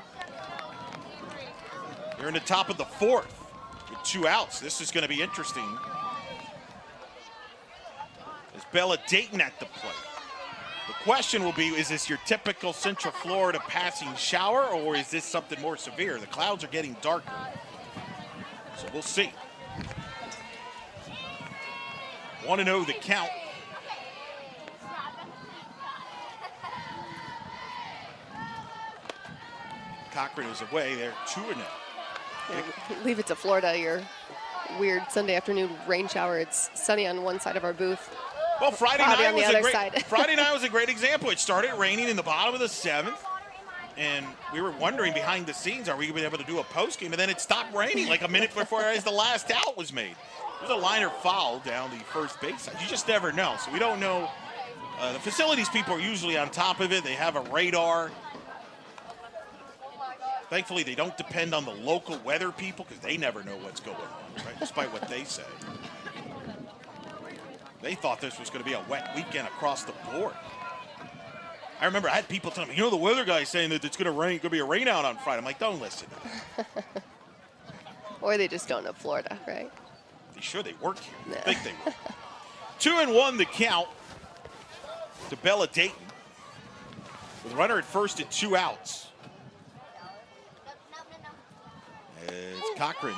They're in the top of the fourth with 2 outs. This is going to be interesting. Is Bella Dayton at the plate? The question will be, is this your typical Central Florida passing shower, or is this something more severe? The clouds are getting darker, so we'll see. 1-0 the count. Cochran is away. They're 2-0. yeah, leave it to Florida, your weird Sunday afternoon rain shower. It's sunny on one side of our booth. Well, Friday Cloudy night on the was other a great side. Friday night was a great example. It started raining in the bottom of the 7th, and we were wondering behind the scenes, are we going to be able to do a post game? And then it stopped raining like a minute before as the last out was made. There's a liner foul down the first base side. You just never know. So we don't know. The facilities people are usually on top of it. They have a radar. Thankfully, they don't depend on the local weather people because they never know what's going on, right? Despite what they say. They thought this was going to be a wet weekend across the board. I remember I had people telling me, the weather guy's saying that it's going to rain, going to be a rain out on Friday. I'm like, don't listen to them. Or they just don't know Florida, right? They should. They work here. Yeah. I think they will. 2-1 the count to Bella Dayton. With a runner at first and 2 outs. It's Cochran.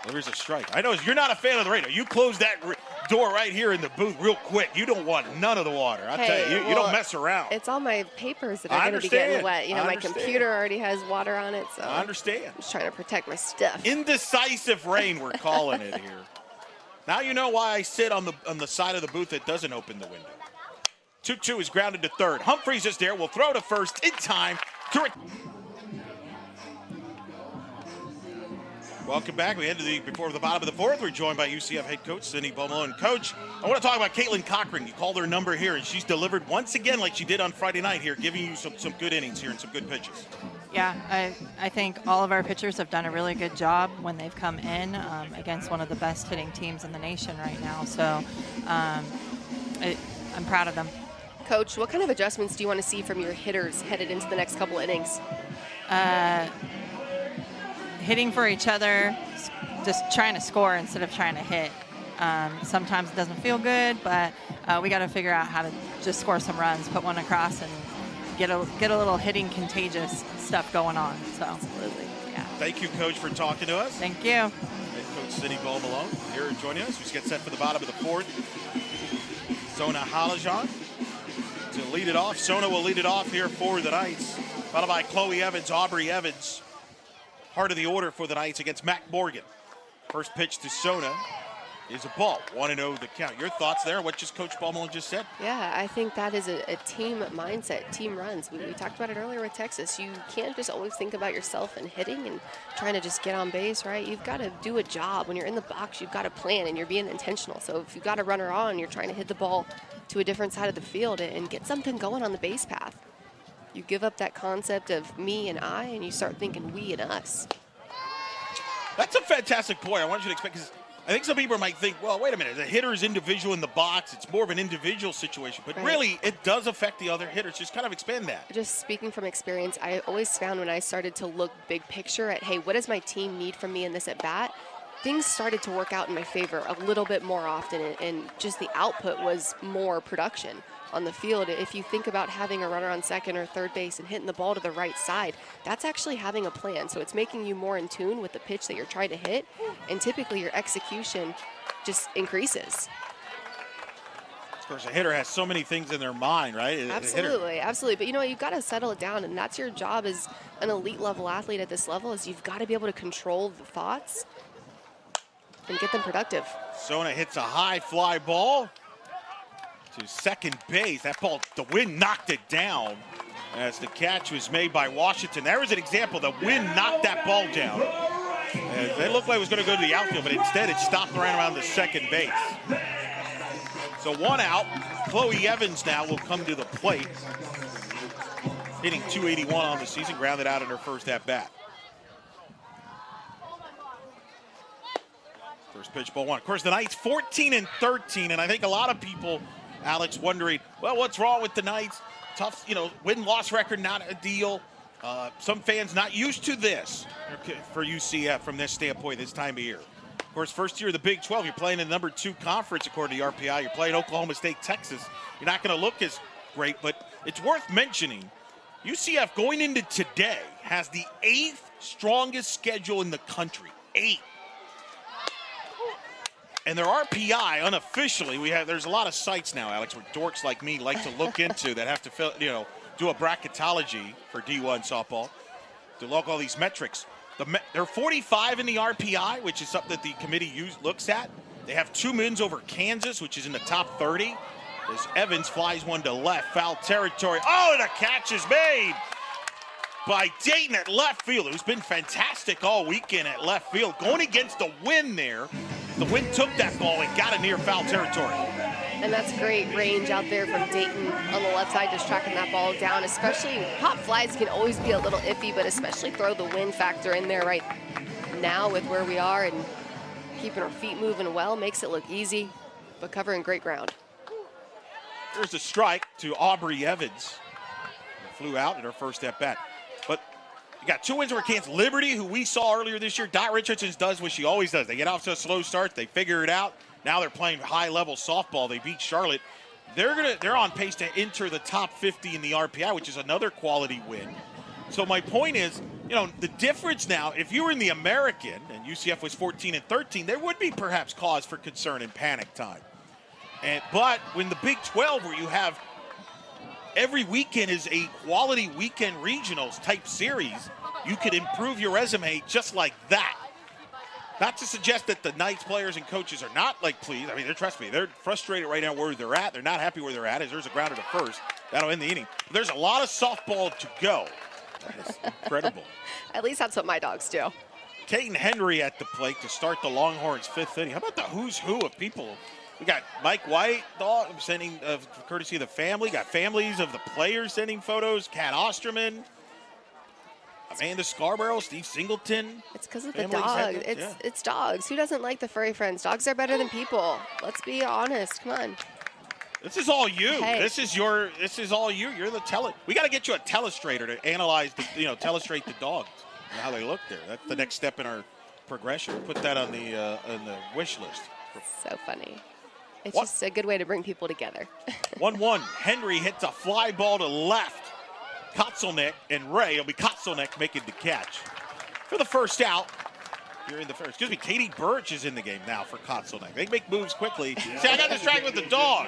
There's a strike. I know you're not a fan of the rain. You close that door right here in the booth real quick. You don't want none of the water. I tell you, you don't mess around. It's all my papers that are going to be getting wet. My computer already has water on it, so I understand. I'm just trying to protect my stuff. Indecisive rain, we're calling it here. Now you know why I sit on the side of the booth that doesn't open the window. 2-2 is grounded to third. Humphreys is there. We'll throw to first in time. Welcome back. We ended before the bottom of the fourth. We're joined by UCF head coach Cindy Ball Malone. Coach, I want to talk about Caitlin Cochran. You called her number here, and she's delivered once again like she did on Friday night here, giving you some good innings here and some good pitches. Yeah, I think all of our pitchers have done a really good job when they've come in against one of the best hitting teams in the nation right now. So I'm proud of them. Coach, what kind of adjustments do you want to see from your hitters headed into the next couple innings? Hitting for each other, just trying to score instead of trying to hit. Sometimes it doesn't feel good, but we got to figure out how to just score some runs, put one across, and get a little hitting contagious stuff going on. So, Absolutely. Yeah. Thank you, Coach, for talking to us. Thank you. Head coach Cindy Ball Malone here joining us. We get set for the bottom of the fourth. Sona Halajan to lead it off. Sona will lead it off here for the Knights. Followed by Chloe Evans, Aubrey Evans. Heart of the order for the Knights against Mac Morgan. First pitch to Sona is a ball. 1-0 the count. Your thoughts there? What just Coach Ball Malone just said? Yeah, I think that is a team mindset, team runs. We talked about it earlier with Texas. You can't just always think about yourself and hitting and trying to just get on base, right? You've got to do a job. When you're in the box, you've got to plan, and you're being intentional. So if you've got a runner on, you're trying to hit the ball to a different side of the field and get something going on the base path. You give up that concept of me and I, and you start thinking we and us. That's a fantastic point. I want you to expect, because I think some people might think, well, wait a minute, the hitter is individual in the box. It's more of an individual situation. But really, it does affect the other hitters. Just kind of expand that. Just speaking from experience, I always found when I started to look big picture at, hey, what does my team need from me in this at-bat? things started to work out in my favor a little bit more often, and just the output was more production on the field. If you think about having a runner on second or third base and hitting the ball to the right side, that's actually having a plan. So it's making you more in tune with the pitch that you're trying to hit, and typically your execution just increases. Of course, a hitter has so many things in their mind, right? Absolutely, absolutely. But you know what? You've got to settle it down, and that's your job as an elite level athlete at this level, is you've got to be able to control the thoughts and get them productive. Sona hits a high fly ball to second base. That ball, the wind knocked it down as the catch was made by Washington. There was an example. The wind knocked that ball down. It looked like it was going to go to the outfield, but instead it stopped right around the second base. So 1 out. Chloe Evans now will come to the plate. Hitting .281 on the season, grounded out in her first at-bat. First pitch, ball one. Of course, the Knights 14-13, and I think a lot of people, Alex, wondering, well, what's wrong with the Knights? Tough, win-loss record, not a deal. Some fans not used to this for UCF from this standpoint this time of year. Of course, first year of the Big 12, you're playing in the #2 conference according to the RPI. You're playing Oklahoma State, Texas. You're not going to look as great, but it's worth mentioning UCF going into today has the 8th strongest schedule in the country. 8th. And their RPI, unofficially, there's a lot of sites now, Alex, where dorks like me like to look into that have to do a bracketology for D1 softball to log all these metrics. They're 45 in the RPI, which is something that the committee looks at. They have 2 wins over Kansas, which is in the top 30. As Evans flies one to left, foul territory. Oh, the catch is made by Dayton at left field, who's been fantastic all weekend at left field. Going against the wind there. The wind took that ball and got it near foul territory. And that's great range out there from Dayton on the left side, just tracking that ball down. Especially pop flies can always be a little iffy, but especially throw the wind factor in there right now with where we are, and keeping our feet moving well makes it look easy, but covering great ground. There's a strike to Aubrey Evans. Flew out in her first at bat. But you got 2 wins over Kansas. Liberty, who we saw earlier this year, Dot Richardson does what she always does. They get off to a slow start, they figure it out. Now they're playing high-level softball. They beat Charlotte. They're on pace to enter the top 50 in the RPI, which is another quality win. So my point is, the difference now, if you were in the American and UCF was 14-13, there would be perhaps cause for concern and panic time. But when the Big 12, where you have every weekend is a quality weekend regionals type series, you could improve your resume just like that. Not to suggest that the Knights players and coaches are not pleased. I mean, trust me, they're frustrated right now where they're at. They're not happy where they're at. As there's a grounder to first, that'll end the inning. But there's a lot of softball to go. That is incredible. At least that's what my dogs do. Kaden Henry at the plate to start the Longhorns' 5th inning. How about the who's who of people? We got Mike White sending, courtesy of the family. Got families of the players sending photos. Kat Osterman, Amanda Scarborough, Steve Singleton. It's because of the dog. It's dogs. Who doesn't like the furry friends? Dogs are better than people. Let's be honest. Come on. This is all you. Hey. This is all you. You're the We got to get you a telestrator to analyze telestrate the dogs and how they look there. That's the next step in our progression. Put that on the wish list. So funny. It's just a good way to bring people together. 1-1. Henry hits a fly ball to left. Kotzelnick and Ray. It'll be Kotzelnick making the catch for the first out. You're in the first. Excuse me, Katie Birch is in the game now for Kotzelnick. They make moves quickly. See, I got distracted with the dog.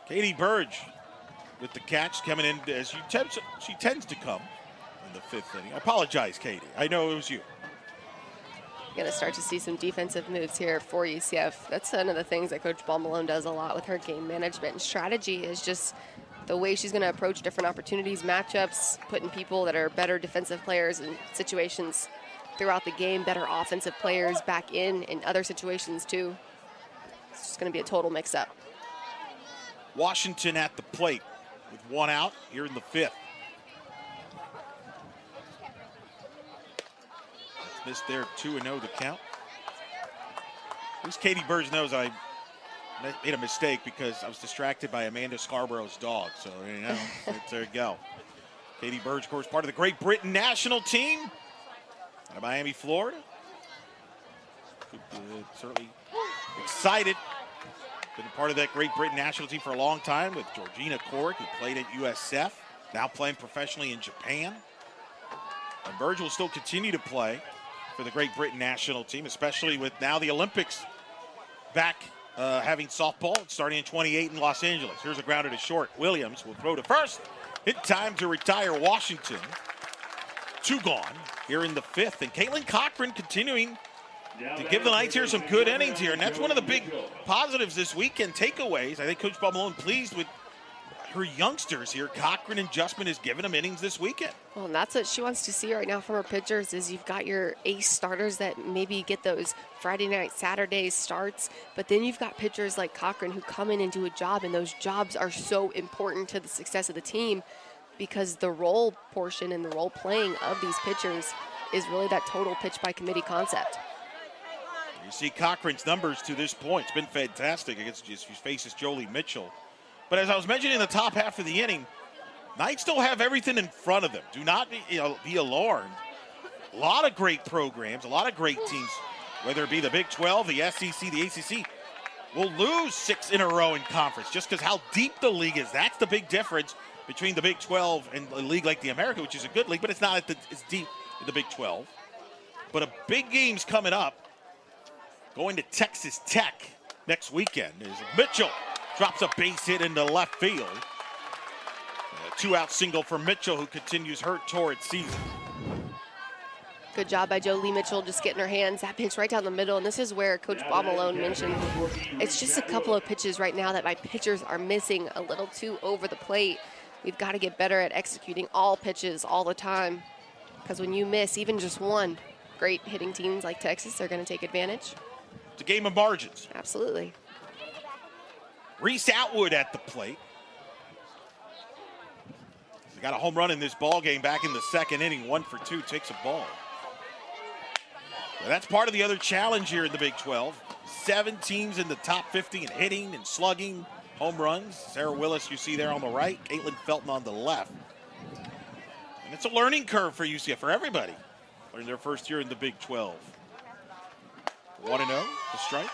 Katie Birch with the catch coming in as she tends to come in the 5th inning. I apologize, Katie. I know it was you. Going to start to see some defensive moves here for UCF. That's one of the things that Coach Ball Malone does a lot with her game management and strategy, is just the way she's going to approach different opportunities, matchups, putting people that are better defensive players in situations throughout the game, better offensive players back in other situations too. It's just going to be a total mix-up. Washington at the plate with 1 out here in the 5th. Missed there, 2-0 to count. At least Katie Birch knows I made a mistake because I was distracted by Amanda Scarborough's dog. So, there you go. Katie Birch, of course, part of the Great Britain national team. Out of Miami, Florida. Certainly excited. Been a part of that Great Britain national team for a long time with Georgina Corrick, who played at UCF, now playing professionally in Japan. And Virgil will still continue to play for the Great Britain national team, especially with now the Olympics back having softball starting in 28 in Los Angeles. Here's a grounder to short. Williams will throw to first. In time to retire Washington. 2 gone here in the 5th. And Caitlin Cochran continuing to give the Knights here some good innings here. And that's one of the big positives this weekend, takeaways. I think Coach Bob Malone pleased with her youngsters here. Cochran and Justman has given them innings this weekend. Well, and that's what she wants to see right now from her pitchers is you've got your ace starters that maybe get those Friday night, Saturday starts, but then you've got pitchers like Cochran who come in and do a job, and those jobs are so important to the success of the team because the role portion and the role playing of these pitchers is really that total pitch by committee concept. You see Cochran's numbers to this point. It's been fantastic against she faces Jolie Mitchell. But as I was mentioning in the top half of the inning, Knights still have everything in front of them. Do not be alarmed. A lot of great programs, a lot of great teams, whether it be the Big 12, the SEC, the ACC, will lose 6 in a row in conference just because how deep the league is. That's the big difference between the Big 12 and a league like the American, which is a good league, but it's not as deep in the Big 12. But a big game's coming up. Going to Texas Tech next weekend is Mitchell. Drops a base hit into left field. A 2-out single for Mitchell, who continues her torrid season. Good job by Jolie Mitchell just getting her hands. That pitch right down the middle, and this is where Coach Bob Malone mentioned it's just a couple of pitches right now that my pitchers are missing a little too over the plate. We've got to get better at executing all pitches all the time because when you miss even just one, great hitting teams like Texas are going to take advantage. It's a game of margins. Absolutely. Reese Atwood at the plate. He got a home run in this ball game back in the 2nd inning. 1 for 2, takes a ball. Well, that's part of the other challenge here in the Big 12. 7 teams in the top 50 in hitting and slugging, home runs. Sarah Willis you see there on the right, Caitlin Felton on the left. And it's a learning curve for UCF, for everybody. They're in their first year in the Big 12. 1-0, the strike.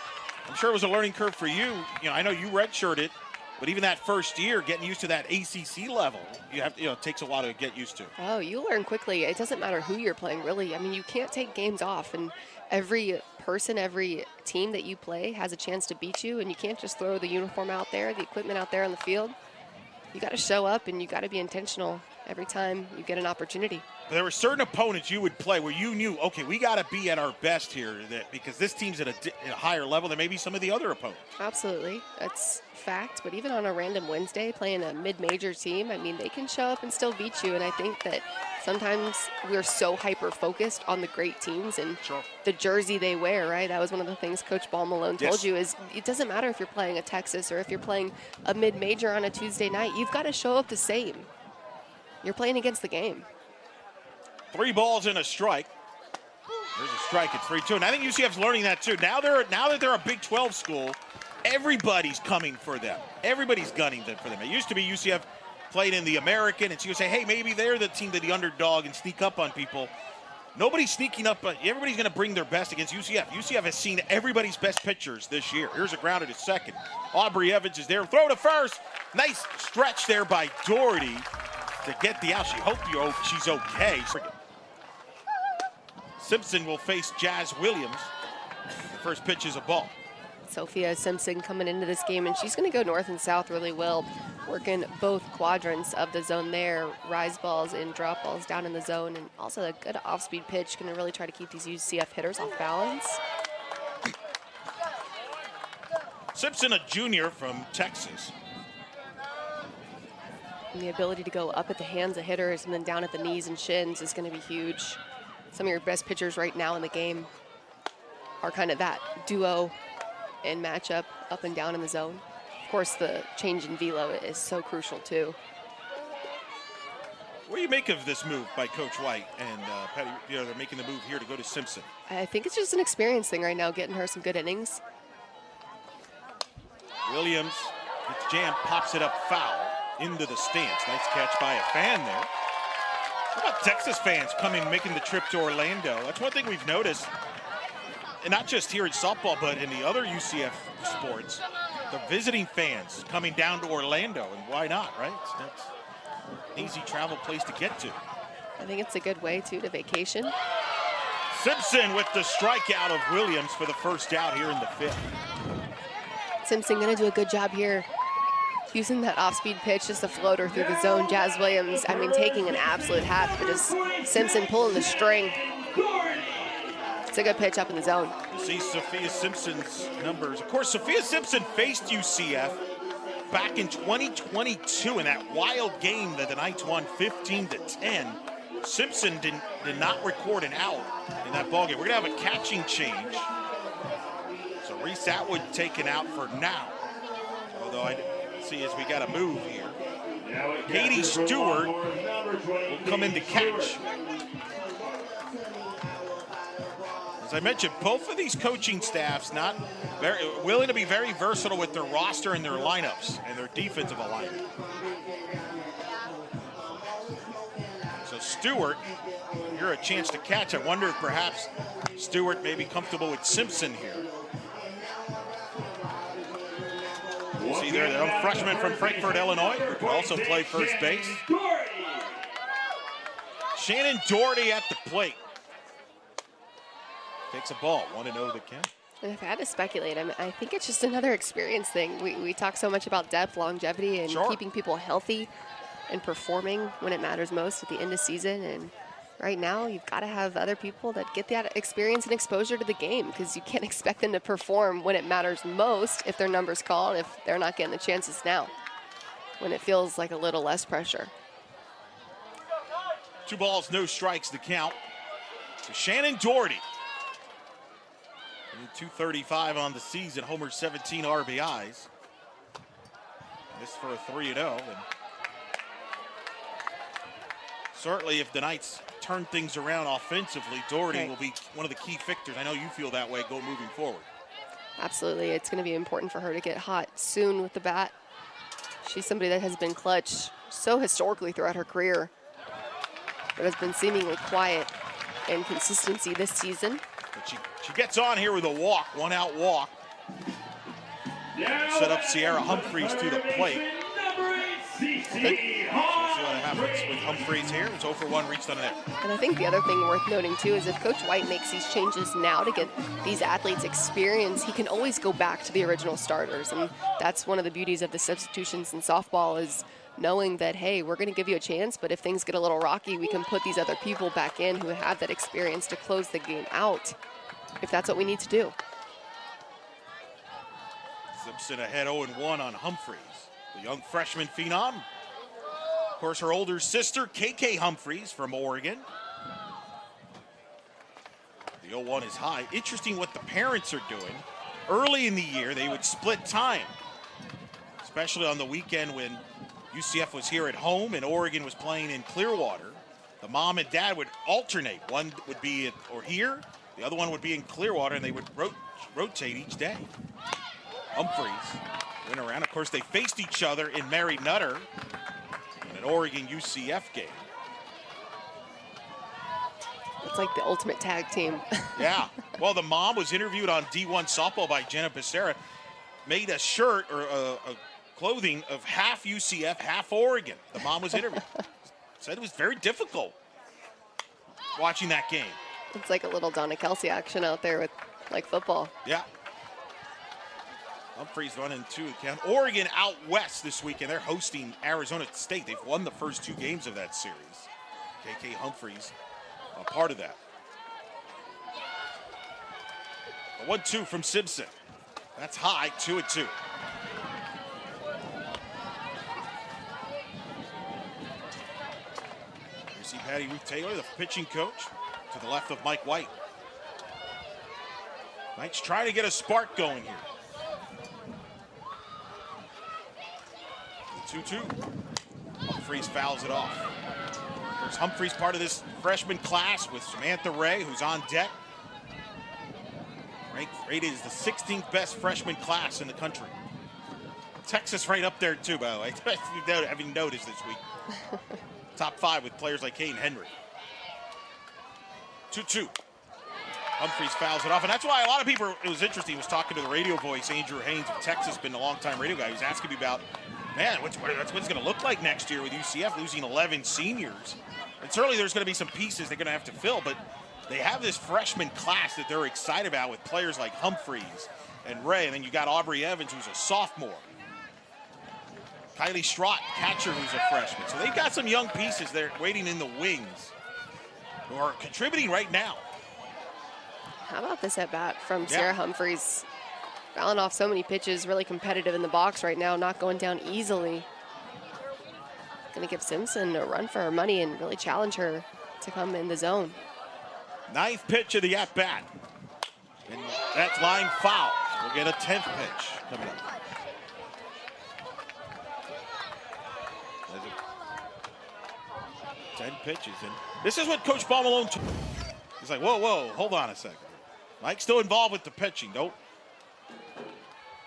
I'm sure it was a learning curve for you. I know you redshirted, but even that first year, getting used to that ACC level, you have to, it takes a while to get used to. Oh, you learn quickly. It doesn't matter who you're playing, really. I mean, you can't take games off, and every person, every team that you play has a chance to beat you, and you can't just throw the uniform out there, the equipment out there on the field. You got to show up, and you got to be intentional every time you get an opportunity. There were certain opponents you would play where you knew, okay, we got to be at our best here because this team's at a higher level than maybe some of the other opponents. Absolutely. That's fact. But even on a random Wednesday playing a mid-major team, I mean, they can show up and still beat you. And I think that sometimes we're so hyper-focused on the great teams and the jersey they wear, right? That was one of the things Coach Bob Malone told you is it doesn't matter if you're playing a Texas or if you're playing a mid-major on a Tuesday night. You've got to show up the same. You're playing against the game. 3 balls and a strike. There's a strike at 3-2. And I think UCF's learning that too. Now that they're a Big 12 school, everybody's coming for them. Everybody's gunning for them. It used to be UCF played in the American, and so you say, hey, maybe they're the team, the underdog, and sneak up on people. Nobody's sneaking up. Everybody's going to bring their best against UCF. UCF has seen everybody's best pitchers this year. Here's a grounder to second. Aubrey Evans is there. Throw to first. Nice stretch there by Doherty to get the out. She hoped she's okay. Simpson will face Jazz Williams. The first pitch is a ball. Sophia Simpson coming into this game, and she's going to go north and south really well, working both quadrants of the zone there, rise balls and drop balls down in the zone, and also a good off-speed pitch, going to really try to keep these UCF hitters off balance. Simpson, a junior from Texas. And the ability to go up at the hands of hitters and then down at the knees and shins is going to be huge. Some of your best pitchers right now in the game are kind of that duo and matchup up and down in the zone. Of course, the change in velo is so crucial too. What do you make of this move by Coach White and Patty? They're making the move here to go to Simpson. I think it's just an experience thing right now, getting her some good innings. Williams, it's jammed, pops it up foul into the stance. Nice catch by a fan there. How about Texas fans making the trip to Orlando? That's one thing we've noticed, and not just here in softball, but in the other UCF sports. The visiting fans coming down to Orlando, and why not, right? That's an easy travel place to get to. I think it's a good way, too, to vacation. Simpson with the strikeout of Williams for the first out here in the 5th. Simpson going to do a good job here. Using that off-speed pitch, just a floater through the zone. Jazz Williams, I mean, taking an absolute hat, but just Simpson pulling the string. It's a good pitch up in the zone. See Sophia Simpson's numbers. Of course, Sophia Simpson faced UCF back in 2022 in that wild game that the Knights won 15-10. Simpson did not record an out in that ballgame. We're going to have a catching change. So Reese Atwood taken out for now. Although I see as we got to move here. Katie Stewart will come in to catch. As I mentioned, both of these coaching staffs not very willing to be very versatile with their roster and their lineups and their defensive alignment. So Stewart, you're a chance to catch. I wonder if perhaps Stewart may be comfortable with Simpson here. You see there, the young freshman from Frankfort, Illinois, who can also play first base. Shannon Doherty at the plate. Takes a ball, 1-0 the count. And if I had to speculate, I think it's just another experience thing. We talk so much about depth, longevity, and keeping people healthy and performing when it matters most at the end of season. And right now, you've got to have other people that get that experience and exposure to the game, because you can't expect them to perform when it matters most if their number's called, if they're not getting the chances now, when it feels like a little less pressure. 2 balls, no strikes the count to Shannon Doherty. 235 on the season, homer 17 RBIs. This for a 3-0. And certainly if the Knights turn things around offensively, Doherty will be one of the key fixtures. I know you feel that way moving forward. Absolutely. It's going to be important for her to get hot soon with the bat. She's somebody that has been clutch so historically throughout her career, but has been seemingly quiet in consistency this season. But she gets on here with a walk, 1-out walk. Set up Sierra Humphreys to the plate. Let's see what happens with Humphreys here. It's 0-for-1, reached on the net. And I think the other thing worth noting too is if Coach White makes these changes now to get these athletes experience, he can always go back to the original starters. And that's one of the beauties of the substitutions in softball, is knowing that, hey, we're going to give you a chance, but if things get a little rocky, we can put these other people back in who have that experience to close the game out, if that's what we need to do. Simpson ahead 0-1 on Humphreys, the young freshman phenom. Of course, her older sister, KK Humphreys from Oregon. The 0-1 is high. Interesting what the parents are doing. Early in the year, they would split time, especially on the weekend when UCF was here at home and Oregon was playing in Clearwater. The mom and dad would alternate. One would be here, the other one would be in Clearwater, and they would rotate each day. Humphreys went around. Of course, they faced each other in Mary Nutter in an Oregon UCF game. It's like the ultimate tag team. Yeah. Well, the mom was interviewed on D1 Softball by Jenna Becerra, made a shirt or a clothing of half UCF, half Oregon. The mom was interviewed. Said it was very difficult watching that game. It's like a little Donna Kelsey action out there with like football. Yeah. Humphreys 1-2 count. Oregon out west this weekend. They're hosting Arizona State. They've won the first 2 games of that series. KK Humphreys a part of that. A 1-2 from Simpson. That's high, 2-2. You see Patty Ruth Taylor, the pitching coach, to the left of Mike White. Mike's trying to get a spark going here. 2-2. Humphreys fouls it off. There's Humphreys, part of this freshman class with Samantha Ray, who's on deck. Rated is the 16th best freshman class in the country. Texas right up there too, by the way. Having noticed this week. top 5 with players like Kane Henry. 2-2. Humphreys fouls it off, and that's why a lot of people, it was interesting, he was talking to the radio voice, Andrew Haynes of Texas, been a long-time radio guy. He was asking me about, man, what's it going to look like next year with UCF losing 11 seniors. And certainly there's going to be some pieces they're going to have to fill, but they have this freshman class that they're excited about with players like Humphreys and Ray, and then you got Aubrey Evans, who's a sophomore. Kylie Strott, catcher, who's a freshman. So they've got some young pieces there waiting in the wings who are contributing right now. How about this at bat from Sarah Humphreys? Fouling off so many pitches, really competitive in the box right now, not going down easily. Going to give Simpson a run for her money and really challenge her to come in the zone. 9th pitch of the at-bat. And that's line foul. We'll get a 10th pitch coming up. 10 pitches. And this is what Coach Paul Malone told. He's like, whoa, hold on a second. Mike's still involved with the pitching. Nope.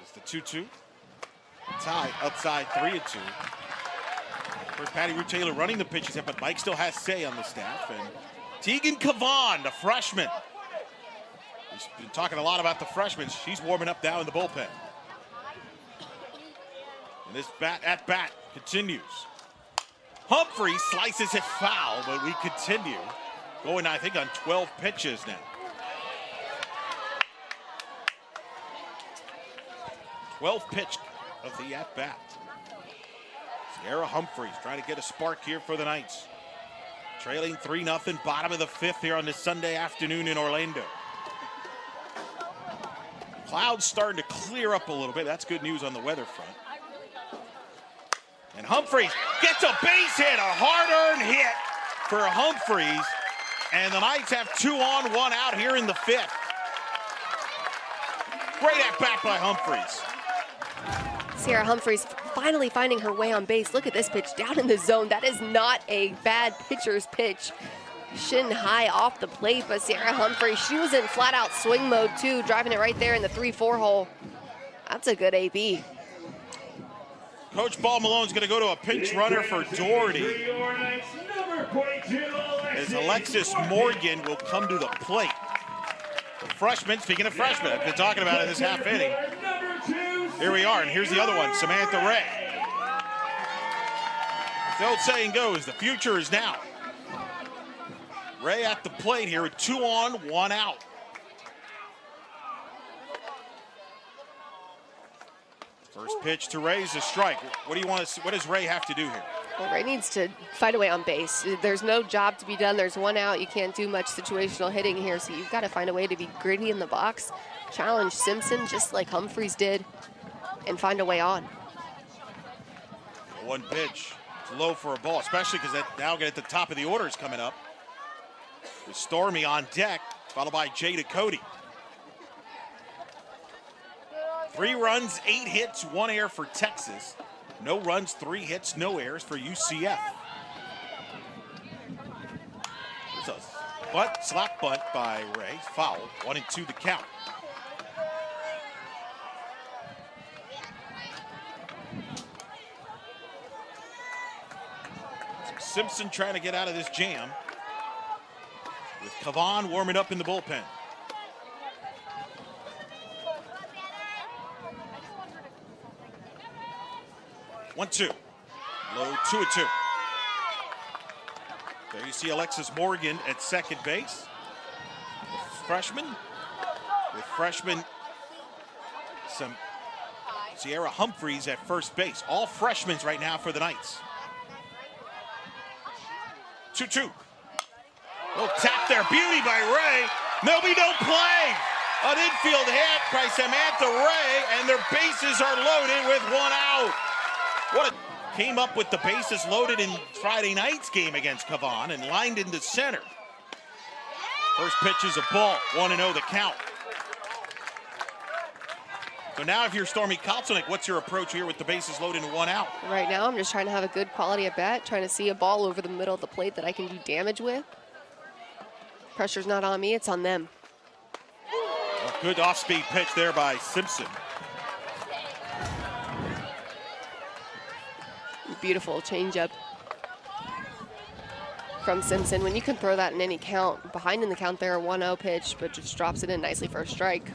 It's the 2-2. Tie outside 3-2. First, Patty Ruth Taylor running the pitches, but Mike still has say on the staff. And Tegan Cavan, the freshman. He's been talking a lot about the freshmen. She's warming up now in the bullpen. And this at bat continues. Humphrey slices it foul, but we continue. Going, I think, on 12 pitches now. 12th pitch of the at-bat. Sierra Humphreys trying to get a spark here for the Knights. Trailing 3-0, bottom of the 5th here on this Sunday afternoon in Orlando. Clouds starting to clear up a little bit. That's good news on the weather front. And Humphreys gets a base hit, a hard-earned hit for Humphreys. And the Knights have 2 on, 1 out here in the 5th. Great at-bat by Humphreys. Sierra Humphreys finally finding her way on base. Look at this pitch down in the zone. That is not a bad pitcher's pitch. Shin high off the plate, but Sierra Humphreys, she was in flat-out swing mode too, driving it right there in the 3-4 hole. That's a good AB. Coach Paul Malone's going to go to a pinch runner for Doherty, as Alexis Morgan will come to the plate. The freshman, speaking of freshmen, I've been talking about it this half inning. Here we are, and here's the other one, Samantha Ray. As the old saying goes, the future is now. Ray at the plate here with 2 on, 1 out. First pitch to Ray is a strike. What do you want to see? What does Ray have to do here? Well, Ray needs to fight away on base. There's no job to be done. There's 1 out. You can't do much situational hitting here, so you've got to find a way to be gritty in the box, challenge Simpson just like Humphreys did, and find a way on. 1 pitch. It's low for a ball, especially because that now get at the top of the order is coming up. With Stormy on deck, followed by Jada Cody. 3 runs, 8 hits, 1 error for Texas. No runs, 3 hits, no errors for UCF. It's a slap bunt by Ray. Foul. 1-2 the count. Simpson trying to get out of this jam, with Cavan warming up in the bullpen. One, 2. Low 2-2. There you see Alexis Morgan at second base. Freshman. With freshman Sierra Humphreys at first base. All freshmen right now for the Knights. 2-2. Little tap there. Beauty by Ray. Nobody don't play. An infield hit by Samantha Ray, and their bases are loaded with 1 out. Came up with the bases loaded in Friday night's game against Cavan and lined into center. First pitch is a ball. 1-0 the count. So now if you're Stormy Kaltzonik, what's your approach here with the bases loaded and 1 out? Right now I'm just trying to have a good quality at bat, trying to see a ball over the middle of the plate that I can do damage with. Pressure's not on me, it's on them. A good off-speed pitch there by Simpson. Beautiful changeup. from Simpson. When you can throw that in any count, behind in the count there, 1-0 pitch, but just drops it in nicely for a strike.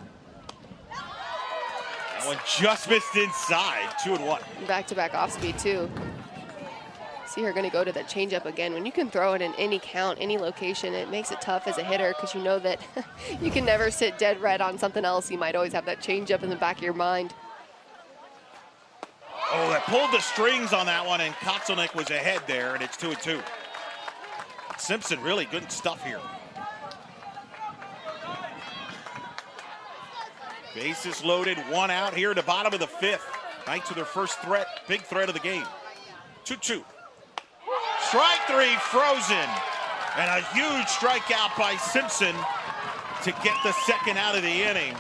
That one just missed inside, 2-1. Back-to-back off-speed, too. See her going to go to that changeup again. When you can throw it in any count, any location, it makes it tough as a hitter because you know that you can never sit dead red on something else. You might always have that changeup in the back of your mind. Oh, that pulled the strings on that one, and Kotzelnick was ahead there, and it's 2-2. Simpson really good stuff here. Bases loaded, 1 out here at the bottom of the 5th. Knights with their first threat, big threat of the game. 2-2. Strike 3 frozen. And a huge strikeout by Simpson to get the second out of the inning.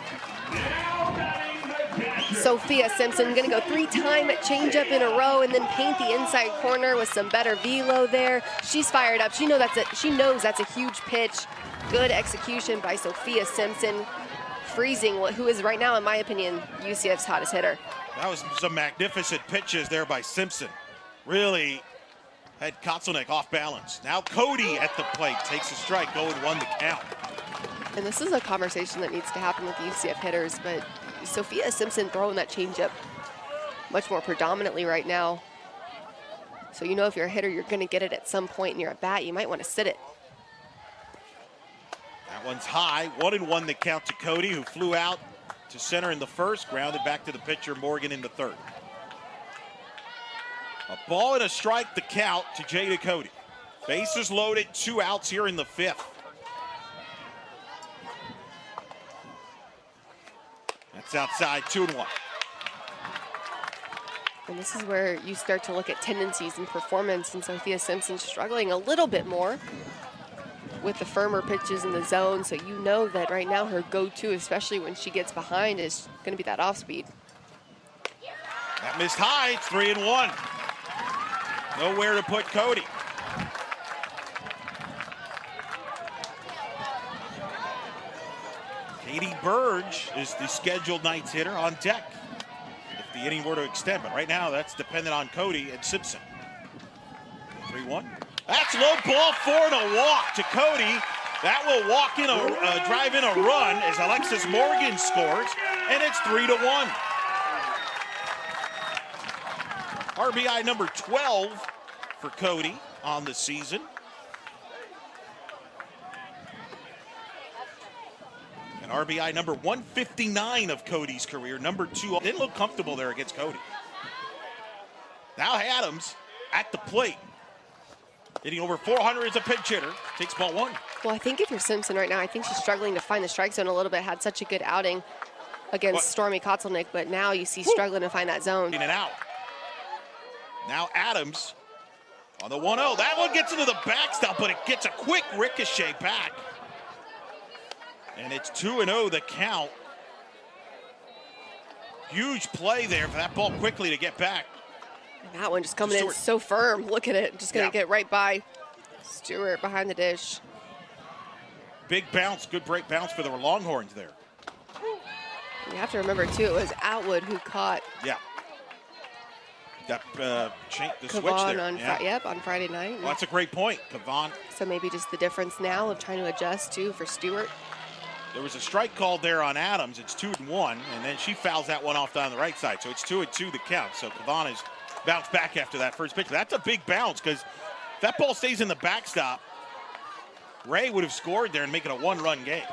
Sophia Simpson going to go 3-time changeup in a row and then paint the inside corner with some better velo there. She's fired up. She knows that's a huge pitch. Good execution by Sophia Simpson, freezing who is right now, in my opinion, UCF's hottest hitter. That was some magnificent pitches there by Simpson. Really had Kotzelnick off balance. Now Cody at the plate takes a strike, 0-1 the count. And this is a conversation that needs to happen with the UCF hitters, but Sophia Simpson throwing that changeup much more predominantly right now. So you know if you're a hitter, you're going to get it at some point in your at-bat. You might want to sit it. That one's high, 1-1 the count to Cody, who flew out to center in the first, grounded back to the pitcher Morgan in the third. A ball and a strike the count to Jada Cody. Bases loaded, 2 outs here in the 5th. That's outside, 2-1. And this is where you start to look at tendencies and performance, and Sophia Simpson struggling a little bit more with the firmer pitches in the zone, so you know that right now her go-to, especially when she gets behind, is going to be that off-speed. That missed high, it's 3-1. Nowhere to put Cody. Katie Burge is the scheduled Knights hitter on deck if the inning were to extend, but right now that's dependent on Cody and Simpson. 3-1. That's low ball 4 and a walk to Cody. That will walk in drive in a run as Alexis Morgan scores, and it's 3-1. RBI number 12 for Cody on the season. And RBI number 159 of Cody's career, number 2. Didn't look comfortable there against Cody. Now Adams at the plate. Hitting over 400 as a pinch hitter. Takes ball 1. Well, I think if you're Simpson right now, I think she's struggling to find the strike zone a little bit. Had such a good outing against Stormy Kotzelnick, but now you see struggling to find that zone. In and out. Now Adams on the 1-0. That one gets into the backstop, but it gets a quick ricochet back. And it's 2-0 the count. Huge play there for that ball quickly to get back. And that one just coming in so firm. Look at it. Just going to get right by Stewart behind the dish. Big bounce. Good break bounce for the Longhorns there. You have to remember, too, it was Atwood who caught. Yeah. That the switch Kavan there. on Friday night. Well, that's a great point, Kavan. So maybe just the difference now of trying to adjust, too, for Stewart. There was a strike called there on Adams. It's 2-1, and then she fouls that one off down the right side. So it's 2-2 the count. So Kavan has bounced back after that first pitch. That's a big bounce because if that ball stays in the backstop, Ray would have scored there and make it a 1-run game.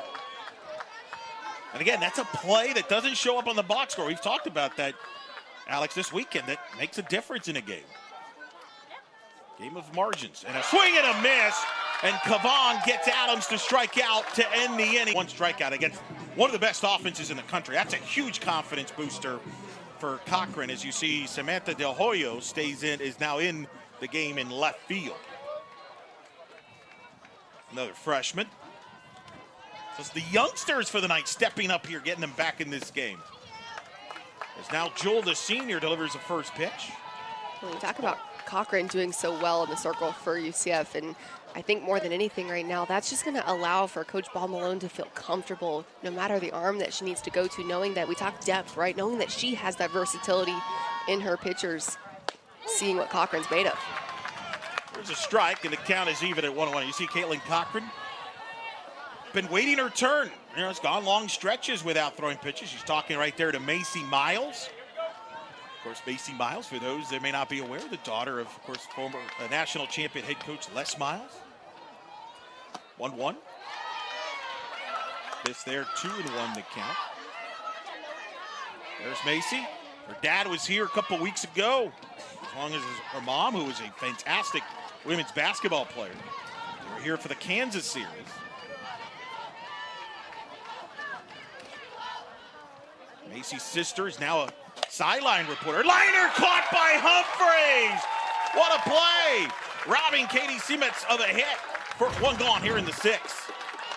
And again, that's a play that doesn't show up on the box score. We've talked about that, Alex, this weekend. That makes a difference in a game. Game of margins. And a swing and a miss. And Kavan gets Adams to strike out to end the inning. One strikeout against one of the best offenses in the country. That's a huge confidence booster for Cochran, as you see Samantha Del Hoyo is now in the game in left field. Another freshman. So it's the youngsters for the night stepping up here, getting them back in this game. As now Joel, the senior, delivers the first pitch. Well, you talk about Cochran doing so well in the circle for UCF, and I think more than anything right now, that's just going to allow for Coach Ball Malone to feel comfortable no matter the arm that she needs to go to, knowing that we talk depth, right? Knowing that she has that versatility in her pitchers, seeing what Cochran's made of. There's a strike, and the count is even at 1-1. You see Caitlin Cochran been waiting her turn. You know, it's gone long stretches without throwing pitches. She's talking right there to Macy Miles. Of course, Macy Miles, for those that may not be aware, the daughter of course, former national champion head coach Les Miles. 1-1. This there, 2-1 the count. There's Macy. Her dad was here a couple weeks ago, as long as her mom, who was a fantastic women's basketball player. They were here for the Kansas series. Macy's sister is now a sideline reporter. Liner caught by Humphreys. What a play. Robbing Katie Siemens of a hit. For one gone here in the 6th.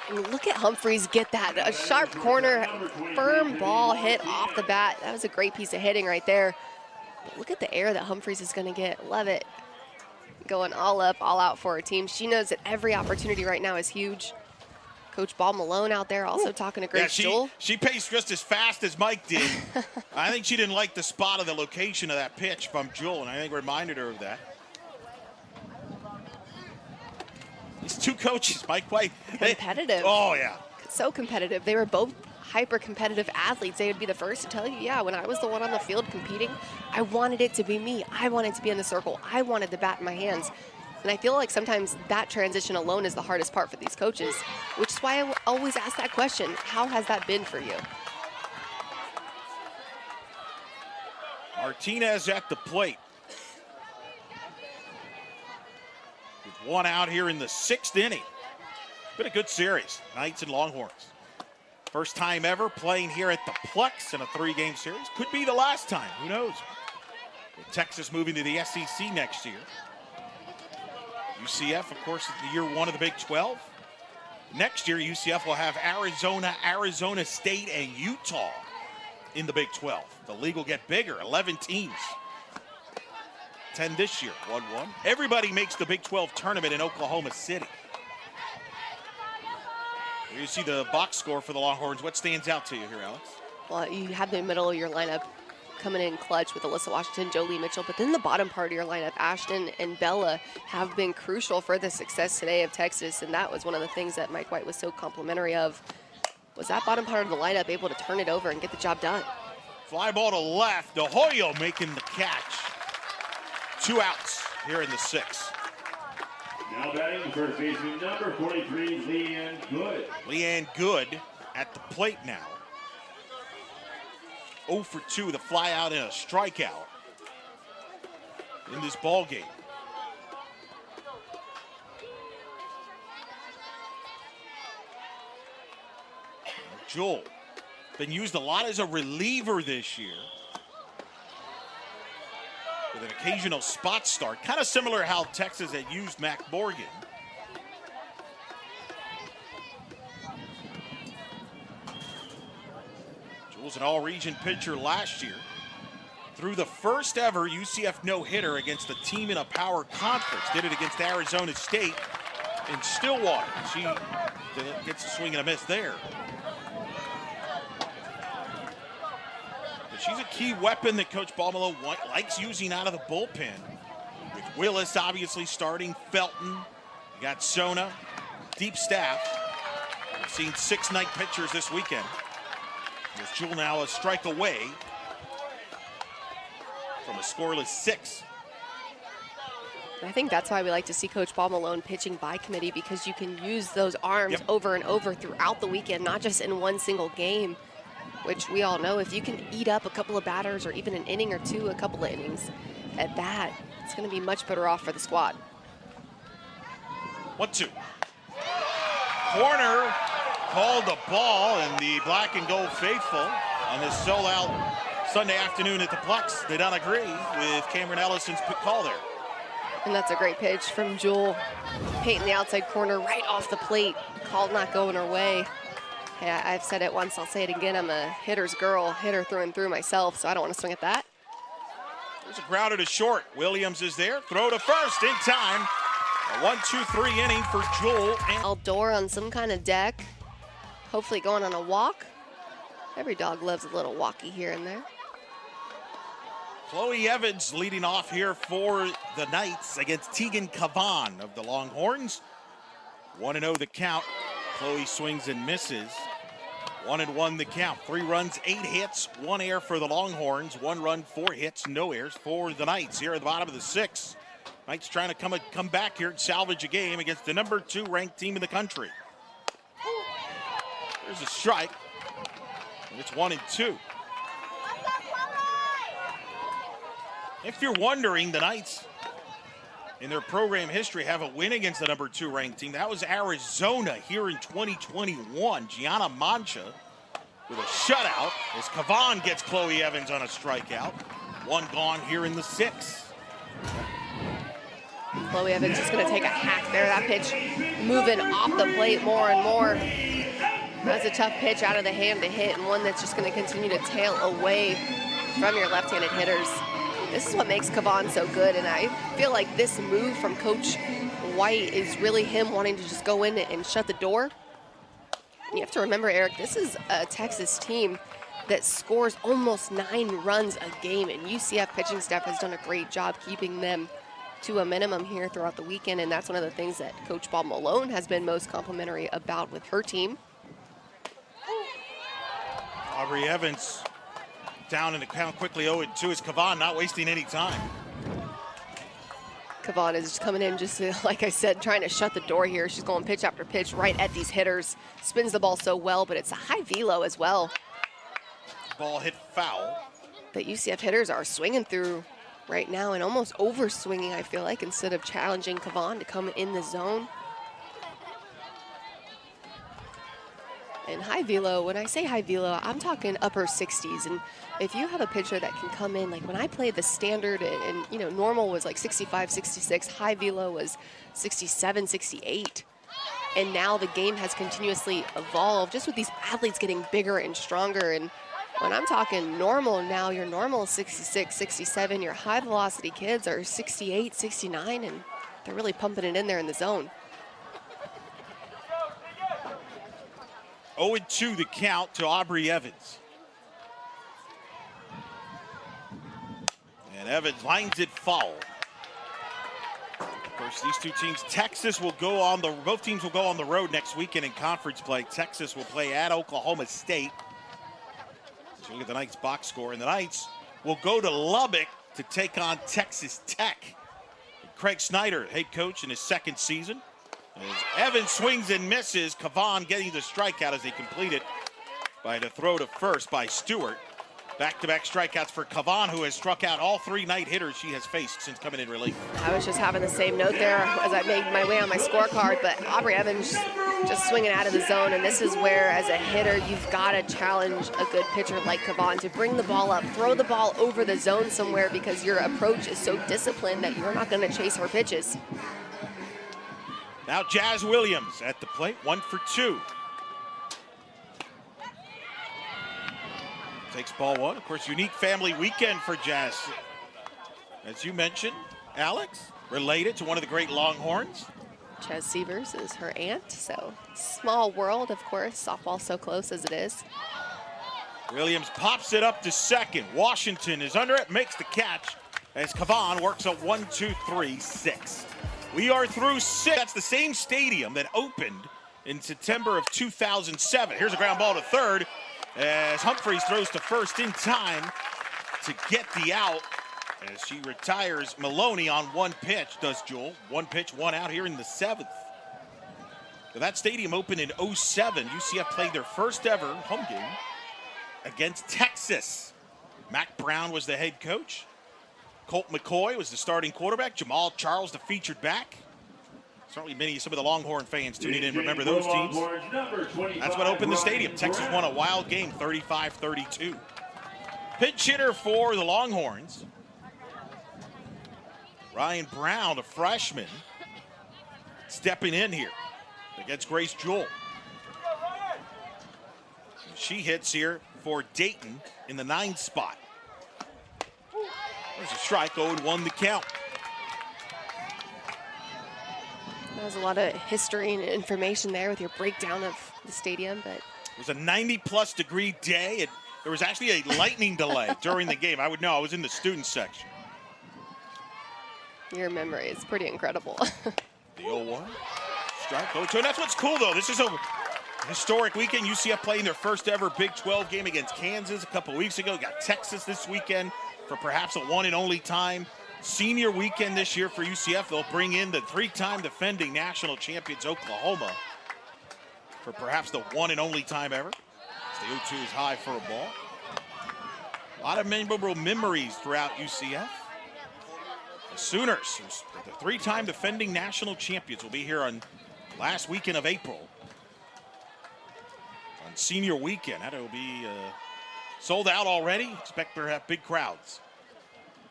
And look at Humphreys get that. A sharp corner, firm ball hit off the bat. That was a great piece of hitting right there. But look at the air that Humphreys is going to get. Love it. Going all up, all out for her team. She knows that every opportunity right now is huge. Coach Ball Malone out there also talking to Grace Jewell. She paced just as fast as Mike did. I think she didn't like the spot of the location of that pitch from Jewell, and I think reminded her of that. These two coaches, Mike White. Competitive. Oh, yeah. So competitive. They were both hyper-competitive athletes. They would be the first to tell you, yeah, when I was the one on the field competing, I wanted it to be me. I wanted to be in the circle. I wanted the bat in my hands. And I feel like sometimes that transition alone is the hardest part for these coaches, which is why I always ask that question, how has that been for you? Martinez at the plate. With one out here in the 6th inning. Been a good series, Knights and Longhorns. First time ever playing here at the Plex in a 3-game series. Could be the last time, who knows? With Texas moving to the SEC next year. UCF, of course, is the year 1 of the Big 12. Next year, UCF will have Arizona, Arizona State, and Utah in the Big 12. The league will get bigger, 11 teams. 10 this year, 1-1. Everybody makes the Big 12 tournament in Oklahoma City. Here you see the box score for the Longhorns. What stands out to you here, Alex? Well, you have the middle of your lineup coming in clutch with Alyssa Washington, Jolie Mitchell, but then the bottom part of your lineup, Ashton and Bella, have been crucial for the success today of Texas, and that was one of the things that Mike White was so complimentary of, was that bottom part of the lineup able to turn it over and get the job done. Fly ball to left, De Hoyo making the catch. 2 outs here in the 6th. Now batting first baseman number 43, Leanne Good. Leanne Good at the plate now. 0 for 2, the fly out and a strikeout in this ball game. Jewell been used a lot as a reliever this year, with an occasional spot start, kind of similar to how Texas had used Mac Morgan. Jewell's an all-region pitcher last year. Threw the first ever UCF no-hitter against a team in a power conference. Did it against Arizona State in Stillwater. She gets a swing and a miss there. But she's a key weapon that Coach Ball Malone likes using out of the bullpen. With Willis obviously starting, Felton, you got Sona, deep staff. We've seen 6 night pitchers this weekend. With Jewell now a strike away from a scoreless 6. I think that's why we like to see Coach Ball Malone pitching by committee, because you can use those arms over and over throughout the weekend, not just in one single game, which we all know if you can eat up a couple of batters or even an inning or two, a couple of innings at bat, it's going to be much better off for the squad. 1-2. Corner called the ball, and the black and gold faithful on this sold-out Sunday afternoon at the Plex, they don't agree with Cameron Ellison's call there. And that's a great pitch from Jewell. Painting the outside corner right off the plate. Called not going her way. Hey, I've said it once, I'll say it again. I'm a hitter's girl, hitter through and through myself, so I don't want to swing at that. There's a grounder to short. Williams is there. Throw to first in time. A 1-2-3 inning for Jewell. Outdoor on some kind of deck. Hopefully going on a walk. Every dog loves a little walkie here and there. Chloe Evans leading off here for the Knights against Tegan Cavan of the Longhorns. 1-0 the count. Chloe swings and misses. 1-1 the count. 3 runs, 8 hits, 1 error for the Longhorns. 1 run, 4 hits, no errors for the Knights here at the bottom of the 6th. Knights trying to come back here and salvage a game against the number 2 ranked team in the country. There's a strike. And it's 1-2. If you're wondering, the Knights in their program history have a win against the number 2 ranked team. That was Arizona here in 2021. Gianna Mancha with a shutout as Cavan gets Chloe Evans on a strikeout. 1 gone here in the 6th. Chloe Evans is going to take a hack there. That pitch moving off the plate more and more. That's a tough pitch out of the hand to hit, and one that's just going to continue to tail away from your left-handed hitters. This is what makes Cavan so good, and I feel like this move from Coach White is really him wanting to just go in and shut the door. You have to remember, Eric, this is a Texas team that scores almost 9 runs a game, and UCF pitching staff has done a great job keeping them to a minimum here throughout the weekend, and that's one of the things that Coach Bob Malone has been most complimentary about with her team. Aubrey Evans down in the count quickly. 0-2 is Cavan not wasting any time. Cavan is just coming in, just like I said, trying to shut the door here. She's going pitch after pitch right at these hitters. Spins the ball so well, but it's a high velo as well. Ball hit foul. But UCF hitters are swinging through right now and almost over swinging, I feel like, instead of challenging Cavan to come in the zone. And high velo, when I say high velo, I'm talking upper 60s. And if you have a pitcher that can come in, like when I played the standard and you know, normal was like 65, 66, high velo was 67, 68. And now the game has continuously evolved just with these athletes getting bigger and stronger. And when I'm talking normal now, your normal is 66, 67, your high velocity kids are 68, 69, and they're really pumping it in there in the zone. 0-2 the count to Aubrey Evans. And Evans lines it foul. Of course, these two teams, Texas will go on the, both teams will go on the road next weekend in conference play. Texas will play at Oklahoma State. So look at the Knights box score, and the Knights will go to Lubbock to take on Texas Tech. Craig Snyder, head coach in his 2nd season. As Evans swings and misses, Cavan getting the strikeout as they complete it by the throw to first by Stewart. Back-to-back strikeouts for Cavan, who has struck out all 3 Knight hitters she has faced since coming in relief. I was just having the same note there as I made my way on my scorecard, but Aubrey Evans just swinging out of the zone, and this is where, as a hitter, you've got to challenge a good pitcher like Cavan to bring the ball up, throw the ball over the zone somewhere, because your approach is so disciplined that you're not going to chase her pitches. Now Jazz Williams at the plate, 1 for 2. Takes ball 1. Of course, unique family weekend for Jazz. As you mentioned, Alex, related to one of the great Longhorns. Chaz Severs is her aunt, so small world, of course. Softball so close as it is. Williams pops it up to second. Washington is under it, makes the catch as Cavan works a 1-2-3-6. We are through 6. That's the same stadium that opened in September of 2007. Here's a ground ball to third as Humphreys throws to first in time to get the out as she retires Maloney on 1 pitch, does Jewel. 1 pitch, 1 out here in the 7th. So that stadium opened in 07. UCF played their first ever home game against Texas. Mac Brown was the head coach. Colt McCoy was the starting quarterback. Jamal Charles, the featured back. Certainly some of the Longhorn fans tuning in remember those teams. That's what opened the stadium. Texas won a wild game, 35-32. Pinch hitter for the Longhorns. Ryan Brown, a freshman, stepping in here against Grace Jewell. She hits here for Dayton in the 9th spot. There's a strike, 0-1 the count. There's a lot of history and information there with your breakdown of the stadium, but it was a 90-plus degree day. It There was actually a lightning delay during the game. I would know. I was in the student section. Your memory is pretty incredible. The 0-1. Strike 0-2. And that's what's cool, though. This is a historic weekend. UCF playing their first ever Big 12 game against Kansas a couple weeks ago. Got Texas this weekend for perhaps a one and only time. Senior weekend this year for UCF. They'll bring in the 3-time defending national champions Oklahoma for perhaps the one and only time ever. The 0-2 is high for a ball. A lot of memorable memories throughout UCF. The Sooners, the 3-time defending national champions, will be here on last weekend of April. On senior weekend, that will be sold out already. Expect to have big crowds.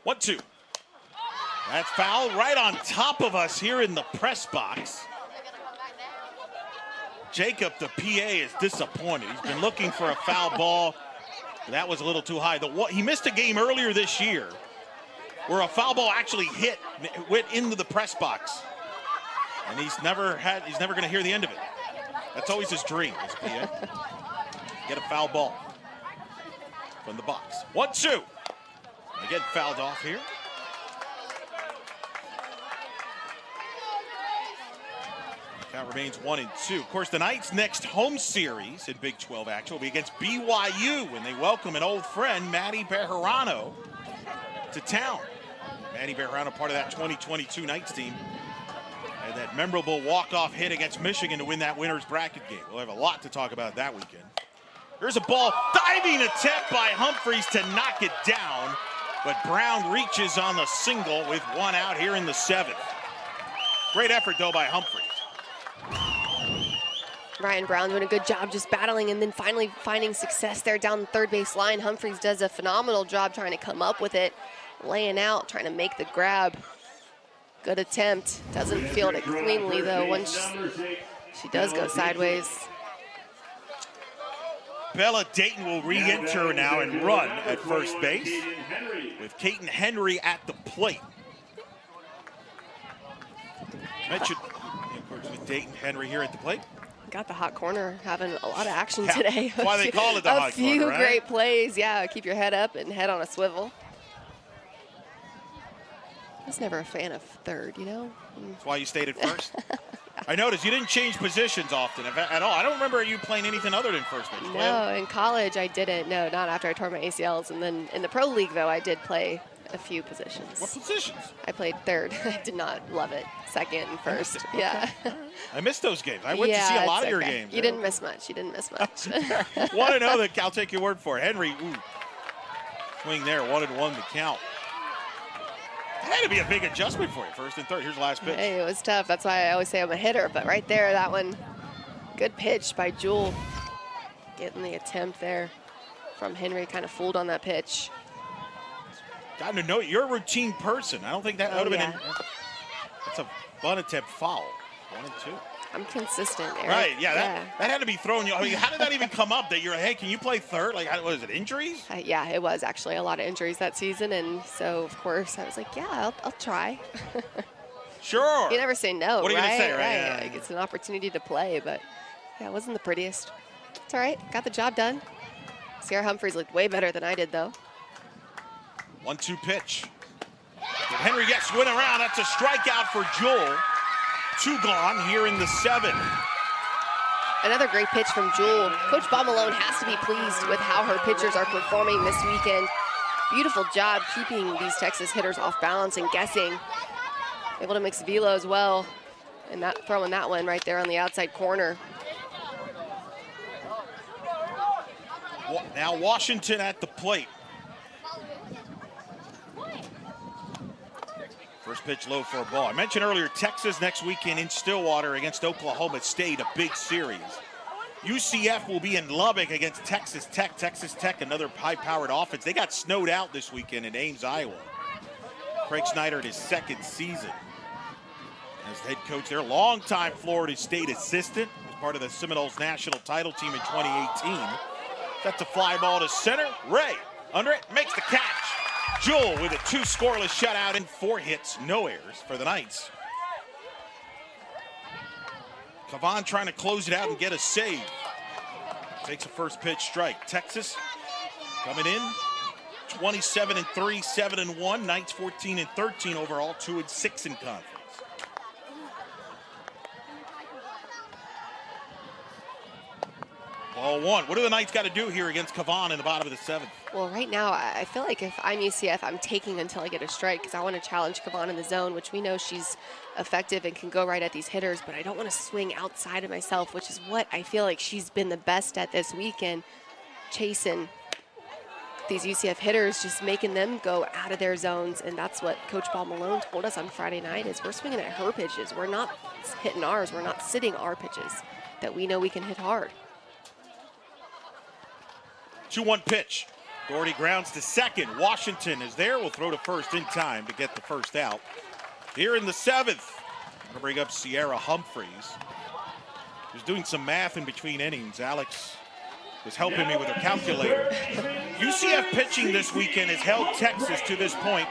1-2. That's foul right on top of us here in the press box. Jacob, the PA, is disappointed. He's been looking for a foul ball. That was a little too high. He missed a game earlier this year where a foul ball actually went into the press box. And he's never going to hear the end of it. That's always his dream, as PA. Get a foul ball from the box. 1-2. They get fouled off here. Count remains 1-2. Of course, tonight's next home series in Big 12 action will be against BYU when they welcome an old friend, Maddie Bejarano, to town. Maddie Bejarano, part of that 2022 Knights team. And that memorable walk-off hit against Michigan to win that winner's bracket game. We'll have a lot to talk about that weekend. Here's a ball, diving attempt by Humphreys to knock it down. But Brown reaches on the single with one out here in the 7th. Great effort, though, by Humphreys. Ryan Brown doing a good job just battling and then finally finding success there down the third base line. Humphreys does a phenomenal job trying to come up with it, laying out, trying to make the grab. Good attempt. Doesn't field it cleanly, though, once she does go sideways. Bella Dayton will re-enter now and run at first base with Caton Henry at the plate. Mentioned, of course, with Dayton Henry here at the plate. Got the hot corner having a lot of action today. That's why they call it the hot corner, A few right? great plays. Yeah, keep your head up and head on a swivel. I was never a fan of third, you know? That's why you stayed at first? I noticed you didn't change positions often at all. I don't remember you playing anything other than first base. No, in college I didn't. No, not after I tore my ACLs. And then in the pro league, though, I did play a few positions. What positions? I played third. I did not love it. Second and first. Yeah. I missed those games. I went to see a lot of your games. You didn't miss much. You didn't miss much. Want to know that? I'll take your word for it. Henry, swing there, 1-1 the count. That had to be a big adjustment for you, first and third. Here's the last pitch. Hey, it was tough. That's why I always say I'm a hitter. But right there, that one, good pitch by Jewel. Getting the attempt there from Henry, kind of fooled on that pitch. Gotten to know you. You're a routine person. I don't think that would have been. That's a bunt attempt foul. 1-2. I'm consistent, Eric. Right, that had to be thrown you. I mean, how did that even come up that you're, hey, can you play third? Like, what is it, injuries? Yeah, it was actually a lot of injuries that season. And so, of course, I was like, yeah, I'll try. Sure. You never say no, what are you right? going to say, right? Yeah. Like, it's an opportunity to play, but yeah, it wasn't the prettiest. It's all right. Got the job done. Sierra Humphreys looked way better than I did, though. 1-2 pitch. Henry gets win around. That's a strikeout for Jewel. 2 gone here in the 7th. Another great pitch from Jewel. Coach Bob Malone has to be pleased with how her pitchers are performing this weekend. Beautiful job keeping these Texas hitters off balance and guessing. Able to mix velo as well. And throwing that one right there on the outside corner. Now Washington at the plate. First pitch low for a ball. I mentioned earlier, Texas next weekend in Stillwater against Oklahoma State, a big series. UCF will be in Lubbock against Texas Tech. Texas Tech, another high-powered offense. They got snowed out this weekend in Ames, Iowa. Craig Snyder in his 2nd season as head coach there. Longtime Florida State assistant, was part of the Seminoles national title team in 2018. That's a fly ball to center. Ray under it, makes the catch. Jewel with a 2 scoreless shutout and 4 hits, no errors for the Knights. Kavan trying to close it out and get a save. Takes a first pitch strike. Texas Coming in, 27-3, 7-1. Knights 14-13 overall, 2-6 in conference. Ball one. What do the Knights got to do here against Cavan in the bottom of the seventh? Well, right now, I feel like if I'm UCF, I'm taking until I get a strike because I want to challenge Cavan in the zone, which we know she's effective and can go right at these hitters, but I don't want to swing outside of myself, which is what I feel like she's been the best at this weekend, chasing these UCF hitters, just making them go out of their zones, and that's what Coach Bob Malone told us on Friday night is we're swinging at her pitches. We're not hitting ours. We're not sitting our pitches that we know we can hit hard. 2-1 pitch. Doherty grounds to second. Washington is there. Will throw to first in time to get the first out. Here in the seventh, I'm going to bring up Sierra Humphreys, who's doing some math in between innings. Alex was helping me with her calculator. UCF pitching this weekend has held Texas to this point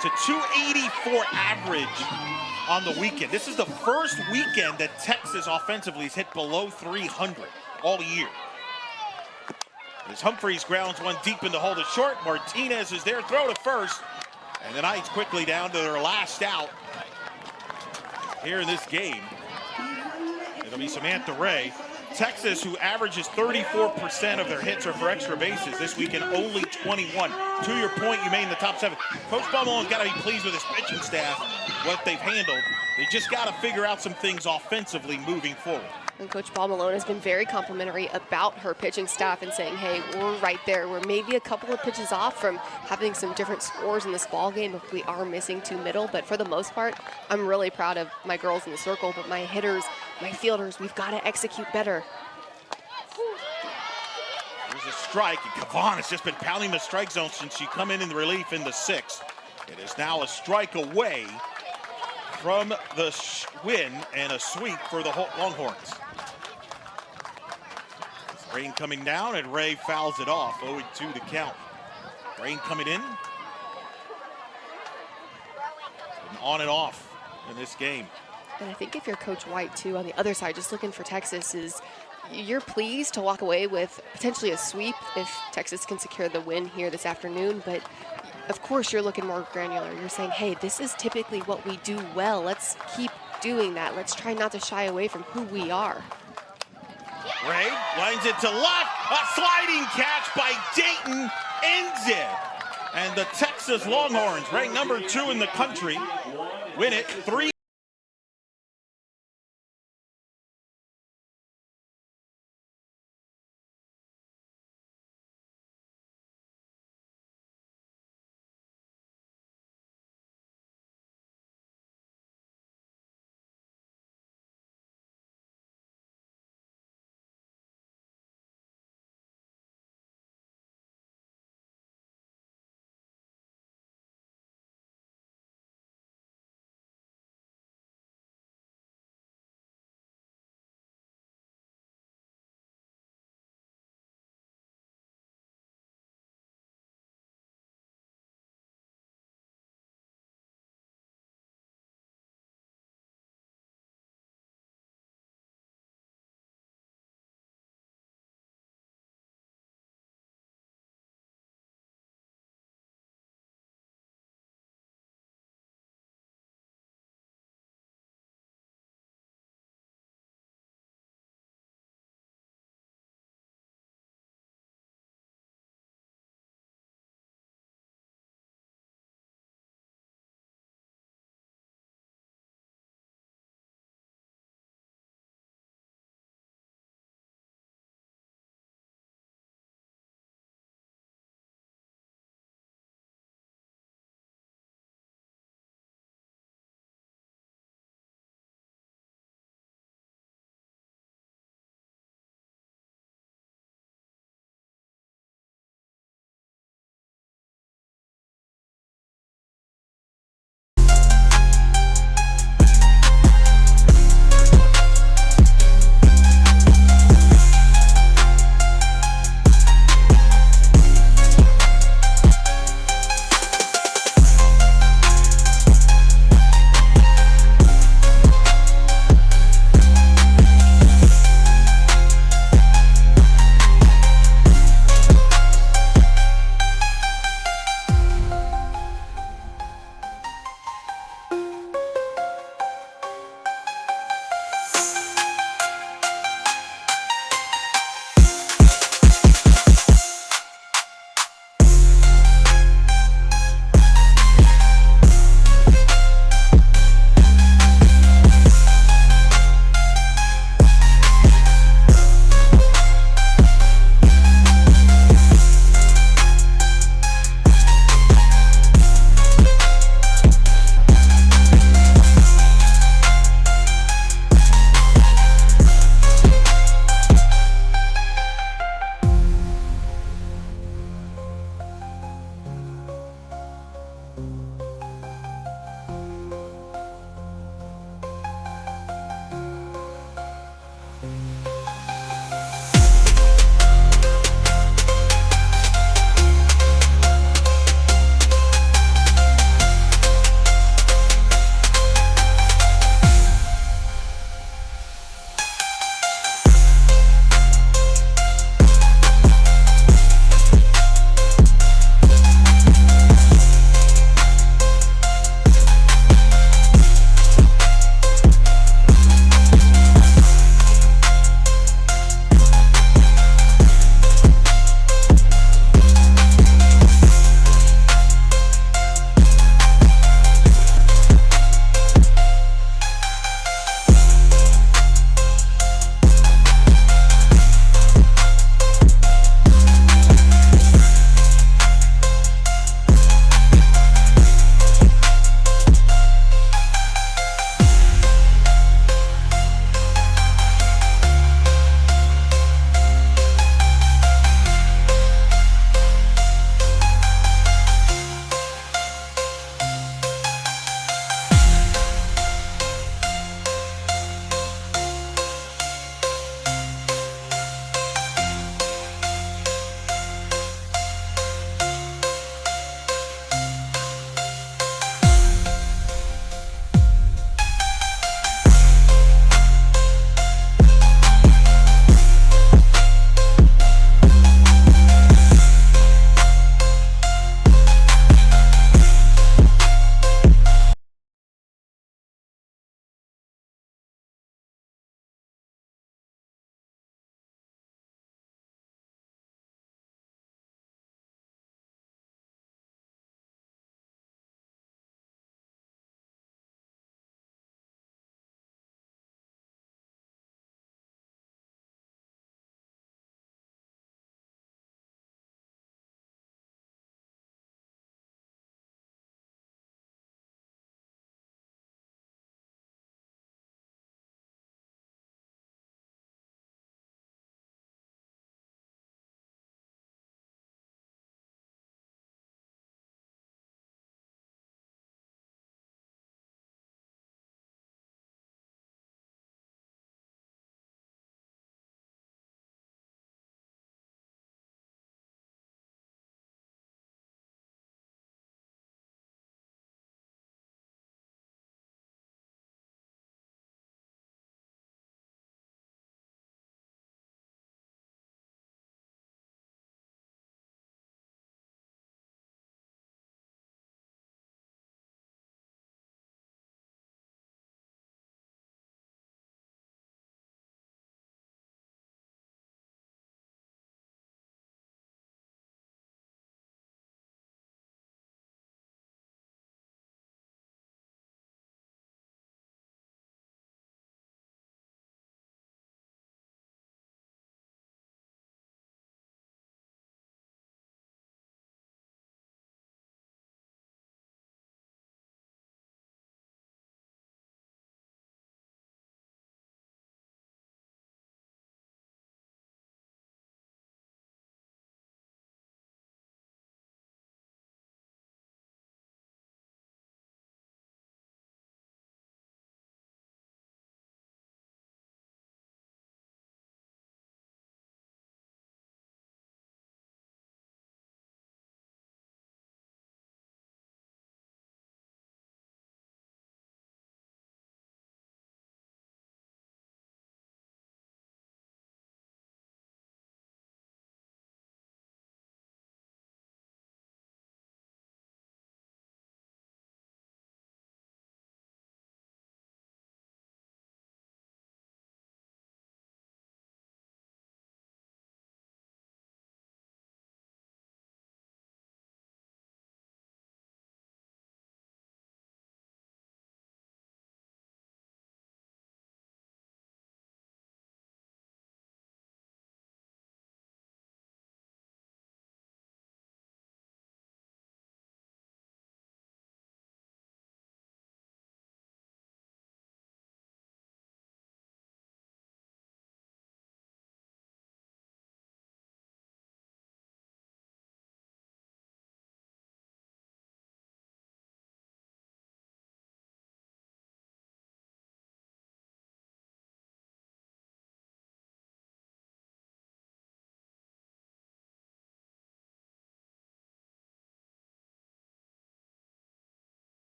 to 284 average on the weekend. This is the first weekend that Texas offensively has hit below 300 all year. As Humphreys grounds one deep in the hole to short, Martinez is there, throw to first. And the Knights quickly down to their last out here in this game. It'll be Samantha Ray. Texas, who averages 34% of their hits are for extra bases this weekend, only 21. To your point, you made in the top seven. Coach Malone's got to be pleased with his pitching staff, what they've handled. They just got to figure out some things offensively moving forward. And Coach Bob Malone has been very complimentary about her pitching staff and saying, hey, we're right there. We're maybe a couple of pitches off from having some different scores in this ball game if we are missing two middle. But for the most part, I'm really proud of my girls in the circle. But my hitters, my fielders, we've got to execute better. There's a strike, and Cavan has just been pounding the strike zone since she come in the relief in the sixth. It is now a strike away from the win and a sweep for the Longhorns. Rain coming down, and Ray fouls it off. 0-2 to count. Rain coming in. And on and off in this game. And I think if you're Coach White, too, on the other side, just looking for Texas, is you're pleased to walk away with potentially a sweep if Texas can secure the win here this afternoon. But, of course, you're looking more granular. You're saying, hey, this is typically what we do well. Let's keep doing that. Let's try not to shy away from who we are. Ray lines it to left. A sliding catch by Dayton ends it. And the Texas Longhorns, ranked number 2 in the country, win it 3.